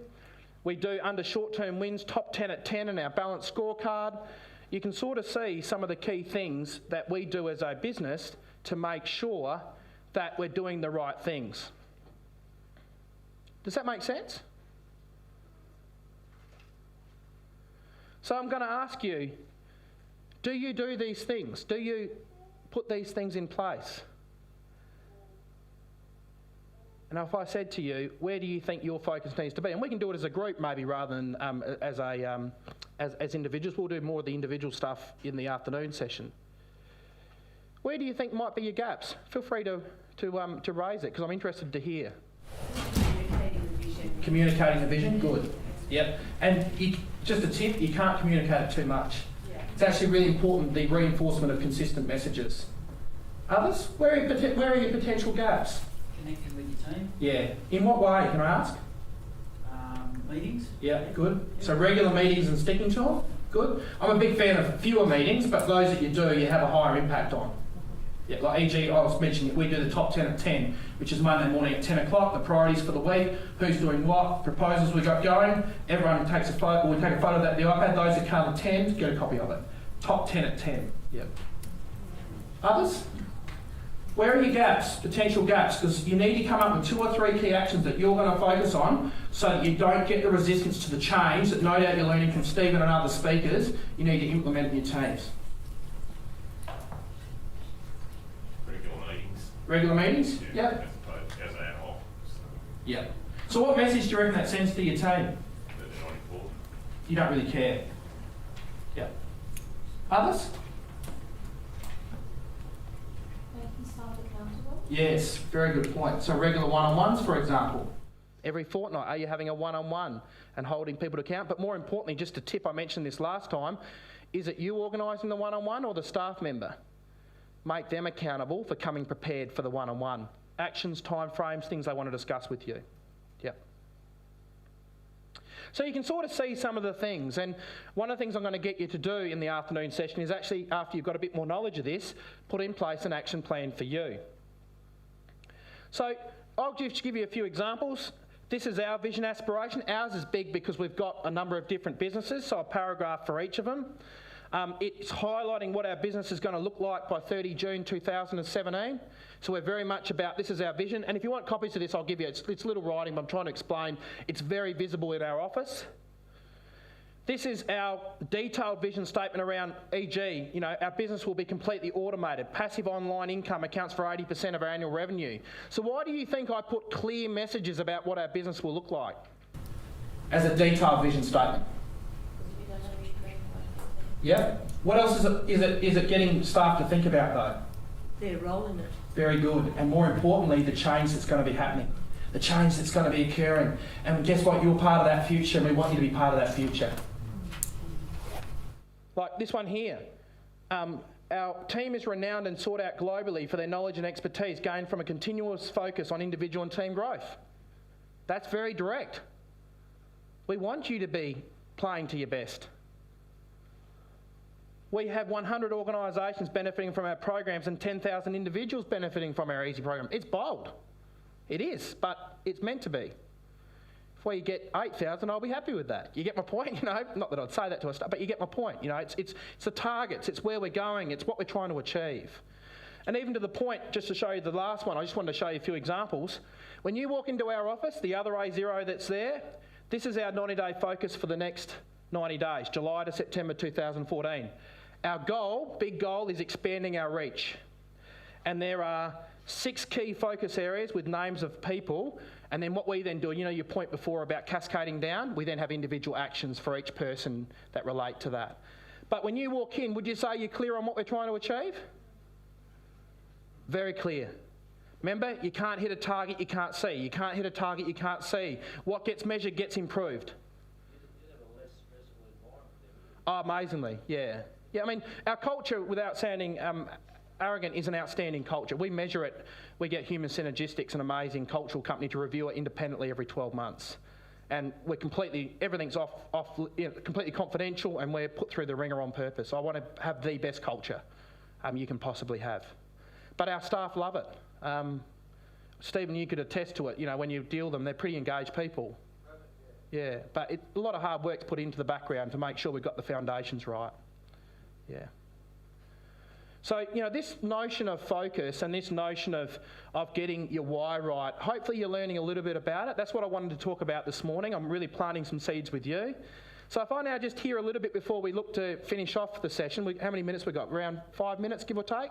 We do under short-term wins, top 10 at 10 in our balanced scorecard. You can sort of see some of the key things that we do as a business to make sure that we're doing the right things. Does that make sense? So I'm going to ask you, do you do these things? Do you put these things in place? And if I said to you, where do you think your focus needs to be? And we can do it as a group maybe rather than as individuals. We'll do more of the individual stuff in the afternoon session. Where do you think might be your gaps? Feel free to raise it, because I'm interested to hear. Communicating the vision. Communicating the vision, good. Yep. And just a tip, you can't communicate it too much. Yeah. It's actually really important, the reinforcement of consistent messages. Others? Where are your potential gaps? Connecting with your team. Yeah. In what way, can I ask? Meetings. Yeah, good. So regular meetings and sticking to them? Good. I'm a big fan of fewer meetings, but those that you do, you have a higher impact on. Yeah, like e.g., I was mentioning, we do the top 10 at 10, which is Monday morning at 10 o'clock, the priorities for the week, who's doing what, proposals we got going, everyone takes a photo, we take a photo of that in the iPad, those that can't attend, get a copy of it. Top 10 at 10. Yep. Others? Where are your gaps, potential gaps? Because you need to come up with 2 or 3 key actions that you're going to focus on so that you don't get the resistance to the change that no doubt you're learning from Stephen and other speakers you need to implement in your teams. Regular meetings? Yeah. Yep. As ad hoc. Yep. So what message do you reckon that sends to your team? That they're not important. You don't really care. Yep. Others? Making staff accountable. Yes, very good point. So regular one-on-ones, for example. Every fortnight, are you having a one-on-one and holding people to account? But more importantly, just a tip, I mentioned this last time, is it you organising the one-on-one or the staff member? Make them accountable for coming prepared for the one-on-one. Actions, timeframes, things they want to discuss with you. Yep. So you can sort of see some of the things, and one of the things I'm going to get you to do in the afternoon session is actually, after you've got a bit more knowledge of this, put in place an action plan for you. So I'll just give you a few examples. This is our vision aspiration. Ours is big because we've got a number of different businesses, so a paragraph for each of them. It's highlighting what our business is going to look like by 30 June 2017. So we're very much about, this is our vision. And if you want copies of this, I'll give you, it's little writing, but I'm trying to explain. It's very visible in our office. This is our detailed vision statement around, e.g., you know, our business will be completely automated. Passive online income accounts for 80% of our annual revenue. So why do you think I put clear messages about what our business will look like? As a detailed vision statement. Yeah. What else is it getting staff to think about though? Their role in it. Very good. And more importantly, the change that's going to be happening. The change that's going to be occurring. And guess what? You're part of that future, and we want you to be part of that future. Like this one here. Our team is renowned and sought out globally for their knowledge and expertise gained from a continuous focus on individual and team growth. That's very direct. We want you to be playing to your best. We have 100 organisations benefiting from our programs and 10,000 individuals benefiting from our EASY program. It's bold. It is, but it's meant to be. If we get 8,000, I'll be happy with that. You get my point? You know, not that I'd say that to us, but you get my point. You know, it's the targets, it's where we're going, it's what we're trying to achieve. And even to the point, just to show you the last one, I just wanted to show you a few examples. When you walk into our office, the other A0 that's there, this is our 90-day focus for the next 90 days, July to September 2014. Our goal, big goal, is expanding our reach. And there are 6 key focus areas with names of people. And then what we then do, you know your point before about cascading down, we then have individual actions for each person that relate to that. But when you walk in, would you say you're clear on what we're trying to achieve? Very clear. Remember, you can't hit a target you can't see. You can't hit a target you can't see. What gets measured gets improved. You'd have a less stressful environment then. Oh, amazingly, yeah. Yeah, I mean, our culture, without sounding arrogant, is an outstanding culture. We measure it. We get Human Synergistics, an amazing cultural company, to review it independently every 12 months. And we're everything's completely confidential, and we're put through the ringer on purpose. I want to have the best culture you can possibly have. But our staff love it. Stephen, you could attest to it. You know, when you deal with them, they're pretty engaged people. Yeah, but a lot of hard work's put into the background to make sure we've got the foundations right. Yeah. So, you know, this notion of focus and this notion of getting your why right, hopefully you're learning a little bit about it. That's what I wanted to talk about this morning. I'm really planting some seeds with you. So if I now just hear a little bit before we look to finish off the session, how many minutes we got? Around 5 minutes, give or take?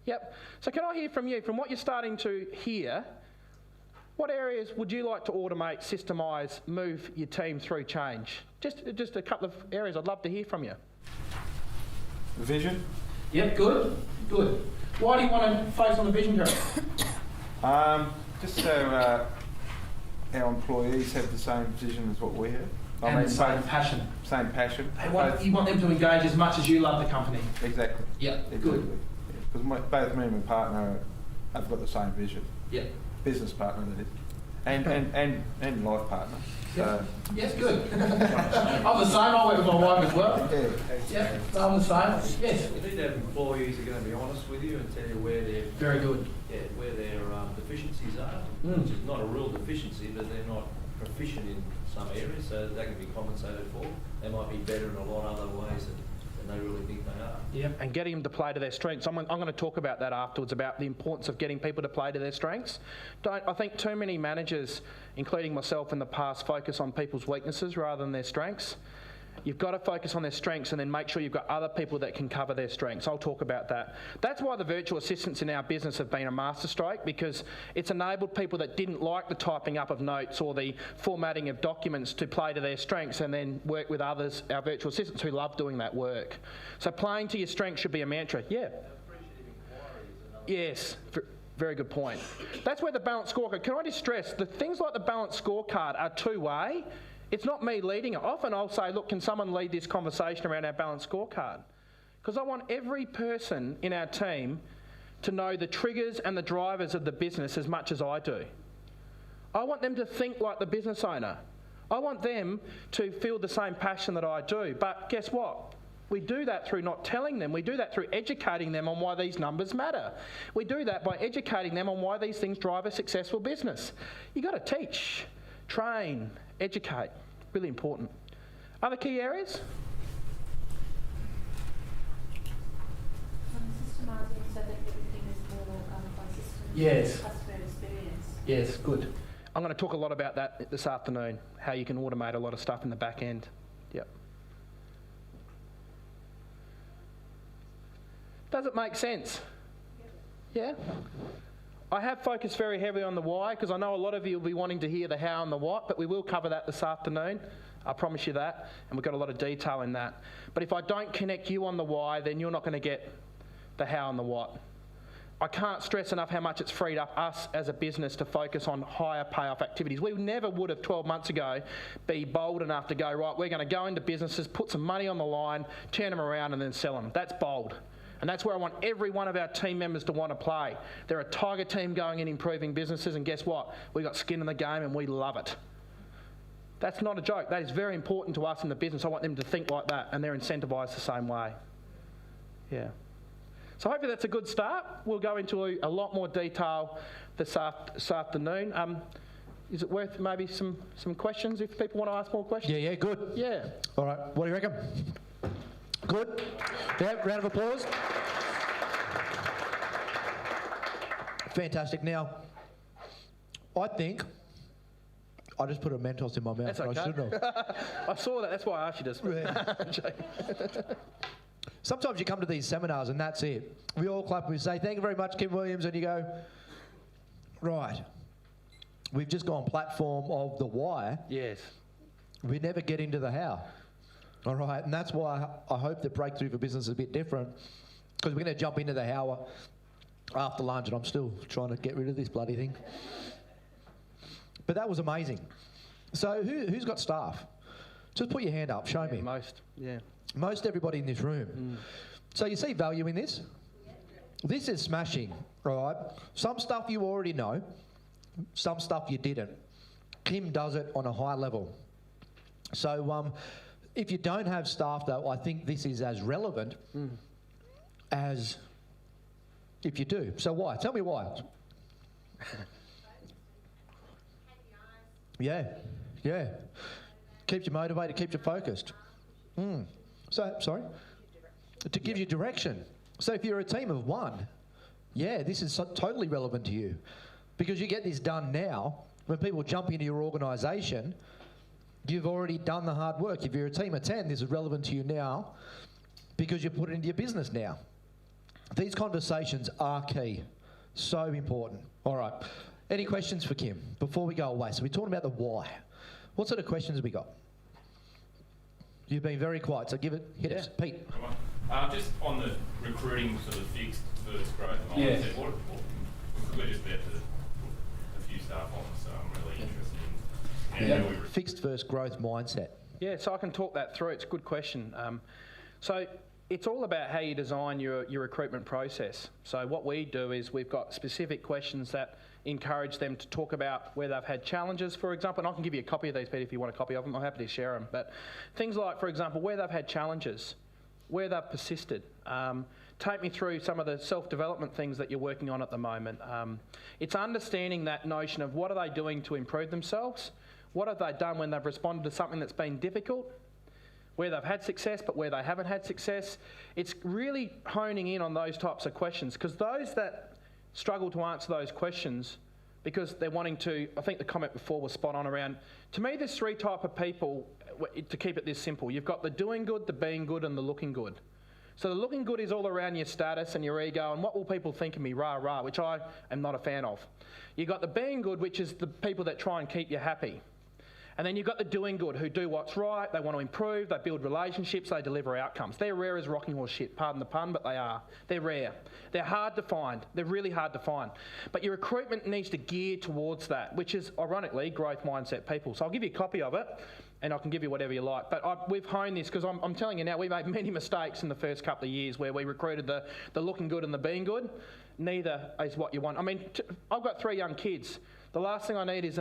Yep. So can I hear from you, from what you're starting to hear, what areas would you like to automate, systemise, move your team through change? Just a couple of areas I'd love to hear from you. Vision. Yep, good. Why do you want to focus on the vision, Jerry? Just so our employees have the same vision as what we have. And the same passion. Same passion. You want them to engage as much as you love the company. Exactly. Yeah, exactly. good. Because both me and my partner have got the same vision. Yeah. Business partner, that is. And life partner. So yes, good. I'm the same. I work with my wife as well. Yeah, I'm the same. Yes. You need to have employees who are going to be honest with you and tell you where their very good. Yeah, where their deficiencies are, which is not a real deficiency, but they're not proficient in some areas, so they can be compensated for. They might be better in a lot of other ways than they really think they are. Yeah, and getting them to play to their strengths. I'm going to talk about that afterwards, about the importance of getting people to play to their strengths. I think too many managers, including myself in the past, focus on people's weaknesses rather than their strengths. You've got to focus on their strengths and then make sure you've got other people that can cover their strengths. I'll talk about that. That's why the virtual assistants in our business have been a masterstroke, because it's enabled people that didn't like the typing up of notes or the formatting of documents to play to their strengths and then work with others, our virtual assistants, who love doing that work. So playing to your strengths should be a mantra. Yeah. Yes. Very good point. That's where the balanced scorecard, can I just stress, the things like the balanced scorecard are two-way. It's not me leading it. Often I'll say, look, can someone lead this conversation around our balanced scorecard? Because I want every person in our team to know the triggers and the drivers of the business as much as I do. I want them to think like the business owner. I want them to feel the same passion that I do. But guess what? We do that through not telling them. We do that through educating them on why these numbers matter. We do that by educating them on why these things drive a successful business. You've got to teach, train, educate. Really important. Other key areas? Systemising so that everything is more consistent. Yes. Customer experience. Yes, good. I'm going to talk a lot about that this afternoon, how you can automate a lot of stuff in the back end. Yep. Does it make sense? Yeah? I have focused very heavily on the why, because I know a lot of you will be wanting to hear the how and the what, but we will cover that this afternoon. I promise you that, and we've got a lot of detail in that. But if I don't connect you on the why, then you're not going to get the how and the what. I can't stress enough how much it's freed up us as a business to focus on higher payoff activities. We never would have 12 months ago be bold enough to go, right, we're going to go into businesses, put some money on the line, turn them around and then sell them. That's bold. And that's where I want every one of our team members to want to play. They're a tiger team going in improving businesses, and guess what? We've got skin in the game and we love it. That's not a joke. That is very important to us in the business. I want them to think like that, and they're incentivised the same way. Yeah. So hopefully that's a good start. We'll go into a lot more detail this afternoon. Is it worth maybe some questions if people want to ask more questions? Yeah, good. Yeah. All right, what do you reckon? Good? Yeah, round of applause. Fantastic. Now, I think I just put a Mentos in my mouth. That's and I okay. shouldn't have. I saw that. That's why I asked you to. Sometimes you come to these seminars and that's it. We all clap and we say, thank you very much, Kym Williams, and you go, right, we've just gone platform of the why. Yes. We never get into the how. All right, and that's why I hope the Breakthrough for Business is a bit different, because we're going to jump into the how after lunch, and I'm still trying to get rid of this bloody thing. But that was amazing. So who's got staff? Just put your hand up, show me. Most, yeah. Most everybody in this room. So you see value in this? This is smashing, right? Some stuff you already know, some stuff you didn't. Kym does it on a high level. So if you don't have staff, though, I think this is as relevant as if you do. So why? Tell me why. Yeah. Keeps you motivated, keeps you focused. So, sorry? To give you direction. So if you're a team of one, yeah, this is totally relevant to you, because you get this done now. When people jump into your organisation, you've already done the hard work. If you're a team of 10, this is relevant to you now because you put it into your business now. These conversations are key. So important. All right. Any questions for Kym before we go away? So we're talking about the why. What sort of questions have we got? You've been very quiet, so hit us. Pete. Just on the recruiting sort of fixed versus growth mindset, what could we just bet to put a few staff on? So I'm really interested in Fixed versus growth mindset. Yeah, so I can talk that through. It's a good question. So it's all about how you design your recruitment process. So what we do is we've got specific questions that encourage them to talk about where they've had challenges, for example, and I can give you a copy of these, Pete, if you want a copy of them. I'm happy to share them. But things like, for example, where they've had challenges, where they've persisted. Take me through some of the self-development things that you're working on at the moment. It's understanding that notion of what are they doing to improve themselves, what have they done when they've responded to something that's been difficult, where they've had success but where they haven't had success. It's really honing in on those types of questions, because those that struggle to answer those questions because they're wanting to, I think the comment before was spot on around, to me there's three types of people, to keep it this simple. You've got the doing good, the being good and the looking good. So the looking good is all around your status and your ego and what will people think of me, rah, rah, which I am not a fan of. You've got the being good, which is the people that try and keep you happy. And then you've got the doing good, who do what's right, they want to improve, they build relationships, they deliver outcomes. They're rare as rocking horse shit, pardon the pun, but they are. They're rare. They're hard to find. They're really hard to find. But your recruitment needs to gear towards that, which is, ironically, growth mindset people. So I'll give you a copy of it, and I can give you whatever you like. But we've honed this, because I'm telling you now, we made many mistakes in the first couple of years where we recruited the looking good and the being good. Neither is what you want. I mean, I've got 3 young kids. The last thing I need is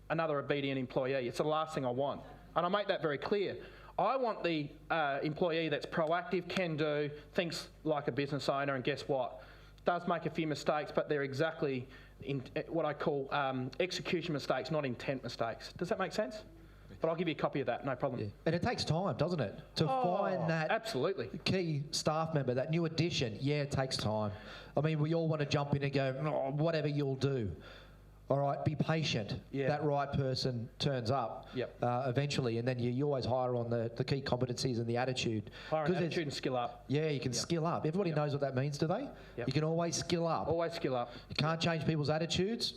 another obedient employee. It's the last thing I want. And I make that very clear. I want the employee that's proactive, can do, thinks like a business owner, and guess what? Does make a few mistakes, but they're exactly in what I call execution mistakes, not intent mistakes. Does that make sense? But I'll give you a copy of that, no problem. Yeah. And it takes time, doesn't it? To find that absolutely key staff member, that new addition. Yeah, it takes time. I mean, we all want to jump in and go, oh, whatever you'll do. All right, be patient. Yeah. That right person turns up eventually, and then you always hire on the key competencies and the attitude. Hire an attitude and skill up. Yeah, you can skill up. Everybody knows what that means, do they? Yep. You can always skill up. Always skill up. You can't change people's attitudes,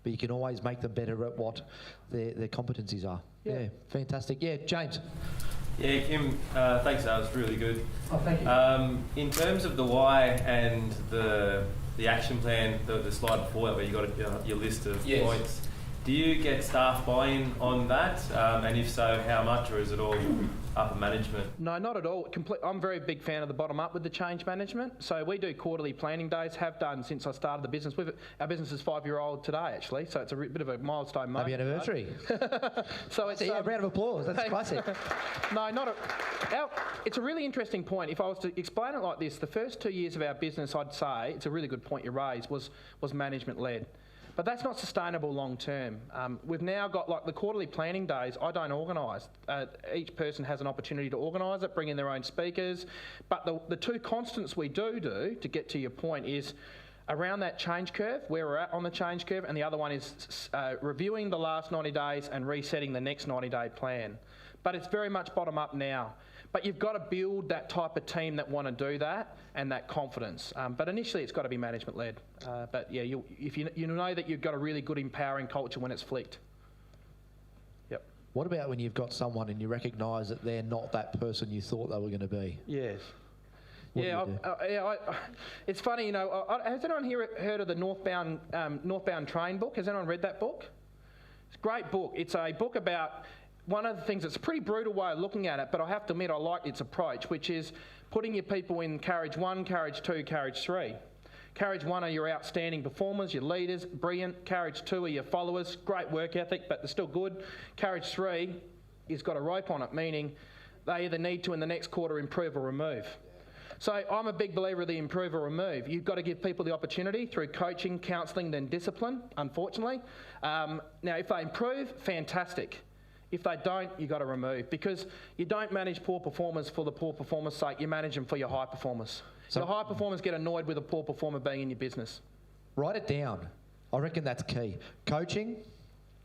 but you can always make them better at what their competencies are. Yeah, fantastic. Yeah, James. Yeah, Kym, thanks, that was really good. Oh, thank you. In terms of the why and the action plan, the slide before that where you got your list of points, do you get staff buy-in on that? And if so, how much, or is it all upper management? No, not at all. I'm a very big fan of the bottom up with the change management. So we do quarterly planning days, have done since I started the business. Our business is 5-year-old today, actually, so it's a bit of a milestone moment. Happy anniversary. So it's a round of applause. That's classic. No, it's a really interesting point. If I was to explain it like this, the first 2 years of our business, I'd say, it's a really good point you raised, was management-led. But that's not sustainable long term. We've now got, like, the quarterly planning days, I don't organise. Each person has an opportunity to organise it, bring in their own speakers. But the two constants we do, to get to your point, is around that change curve, where we're at on the change curve, and the other one is reviewing the last 90 days and resetting the next 90-day plan. But it's very much bottom up now. But you've got to build that type of team that want to do that and that confidence. But initially, it's got to be management-led. But yeah, if you know that you've got a really good empowering culture when it's flicked. Yep. What about when you've got someone and you recognise that they're not that person you thought they were going to be? Yes. What do you do? It's funny, you know. Has anyone here heard of the Northbound Train book? Has anyone read that book? It's a great book. It's a book about one of the things. It's a pretty brutal way of looking at it, but I have to admit I like its approach, which is putting your people in carriage 1, carriage 2, carriage 3. Carriage 1 are your outstanding performers, your leaders, brilliant. Carriage 2 are your followers, great work ethic, but they're still good. Carriage 3 has got a rope on it, meaning they either need to in the next quarter improve or remove. So I'm a big believer of the improve or remove. You've got to give people the opportunity through coaching, counselling, then discipline, unfortunately. Now, if they improve, fantastic. If they don't, you've got to remove, because you don't manage poor performers for the poor performers' sake, you manage them for your high performers. So your high performers get annoyed with a poor performer being in your business. Write it down. I reckon that's key. Coaching,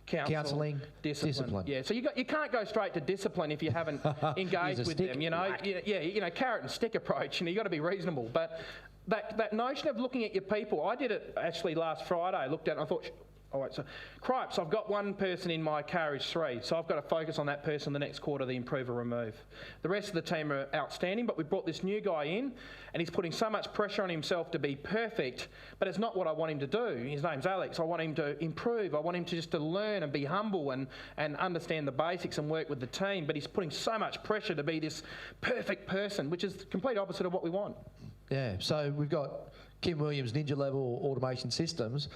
counselling, discipline. Yeah, so you can't go straight to discipline if you haven't engaged with them. You know, carrot and stick approach. You know, you got to be reasonable. But that notion of looking at your people, I did it actually last Friday. I looked at it and I thought, all right, so cripes, I've got one person in my carriage 3, so I've got to focus on that person the next quarter, the improve or remove. The rest of the team are outstanding, but we brought this new guy in, and he's putting so much pressure on himself to be perfect, but it's not what I want him to do. His name's Alex. I want him to improve. I want him to just to learn and be humble and understand the basics and work with the team, but he's putting so much pressure to be this perfect person, which is the complete opposite of what we want. Yeah, so we've got Kym Williams ninja level automation systems.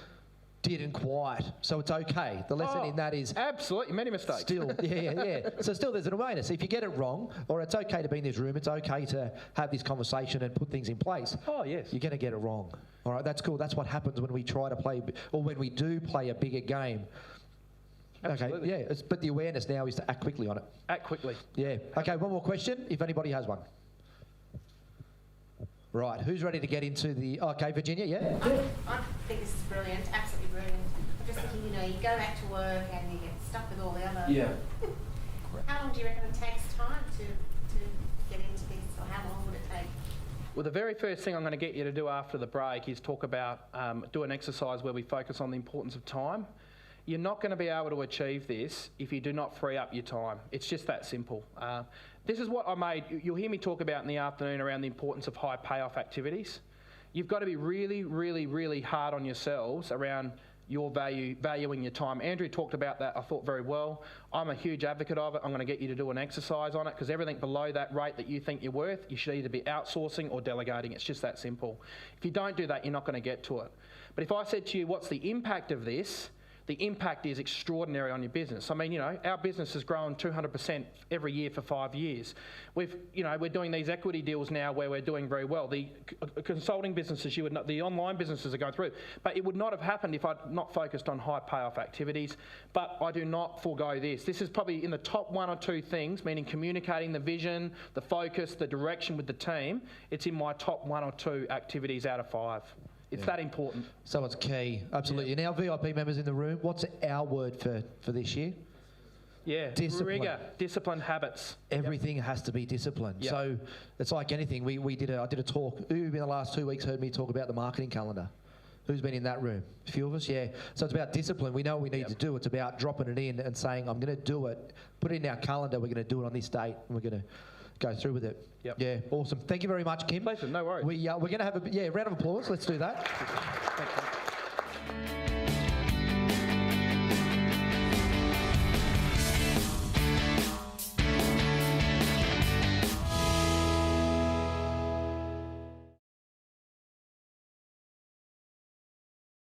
Didn't quite, so it's okay. The lesson in that is absolutely many mistakes. Still, yeah. So still, there's an awareness. If you get it wrong, or it's okay to be in this room, it's okay to have this conversation and put things in place. Oh yes, you're going to get it wrong. All right, that's cool. That's what happens when we try to play, or when we do play a bigger game. Absolutely. Okay, yeah. But the awareness now is to act quickly on it. Act quickly. Yeah. Okay. One more question, if anybody has one. Right, who's ready to get into the... Okay, Virginia, yeah? I think this is brilliant, absolutely brilliant. I'm just thinking, you know, you go back to work and you get stuck with all the other... Yeah. How long do you reckon it takes time to get into this, or how long would it take? Well, the very first thing I'm going to get you to do after the break is talk about, do an exercise where we focus on the importance of time. You're not going to be able to achieve this if you do not free up your time. It's just that simple. This is what you'll hear me talk about in the afternoon around the importance of high payoff activities. You've got to be really, really, really hard on yourselves around your valuing your time. Andrew talked about that, I thought, very well. I'm a huge advocate of it. I'm going to get you to do an exercise on it, because everything below that rate that you think you're worth, you should either be outsourcing or delegating. It's just that simple. If you don't do that, you're not going to get to it. But if I said to you, what's the impact of this? The impact is extraordinary on your business. I mean, you know, our business has grown 200% every year for 5 years. We're doing these equity deals now where we're doing very well. The consulting businesses, the online businesses are going through. But it would not have happened if I'd not focused on high payoff activities. But I do not forego this. This is probably in the top 1 or 2 things, meaning communicating the vision, the focus, the direction with the team. It's in my top 1 or 2 activities out of 5. It's that important. So it's key, absolutely. Yeah. Now, VIP members in the room, what's our word for this year? Yeah, discipline. Rigor, discipline, habits. Everything has to be disciplined. Yep. So it's like anything. I did a talk. Who in the last 2 weeks heard me talk about the marketing calendar? Who's been in that room? A few of us, yeah. So it's about discipline. We know what we need to do. It's about dropping it in and saying, I'm going to do it. Put it in our calendar. We're going to do it on this date, and we're going to go through with it. Yep. Yeah, awesome. Thank you very much, Kym. Pleasure, no worries. We're going to have a round of applause. Let's do that. Thank you.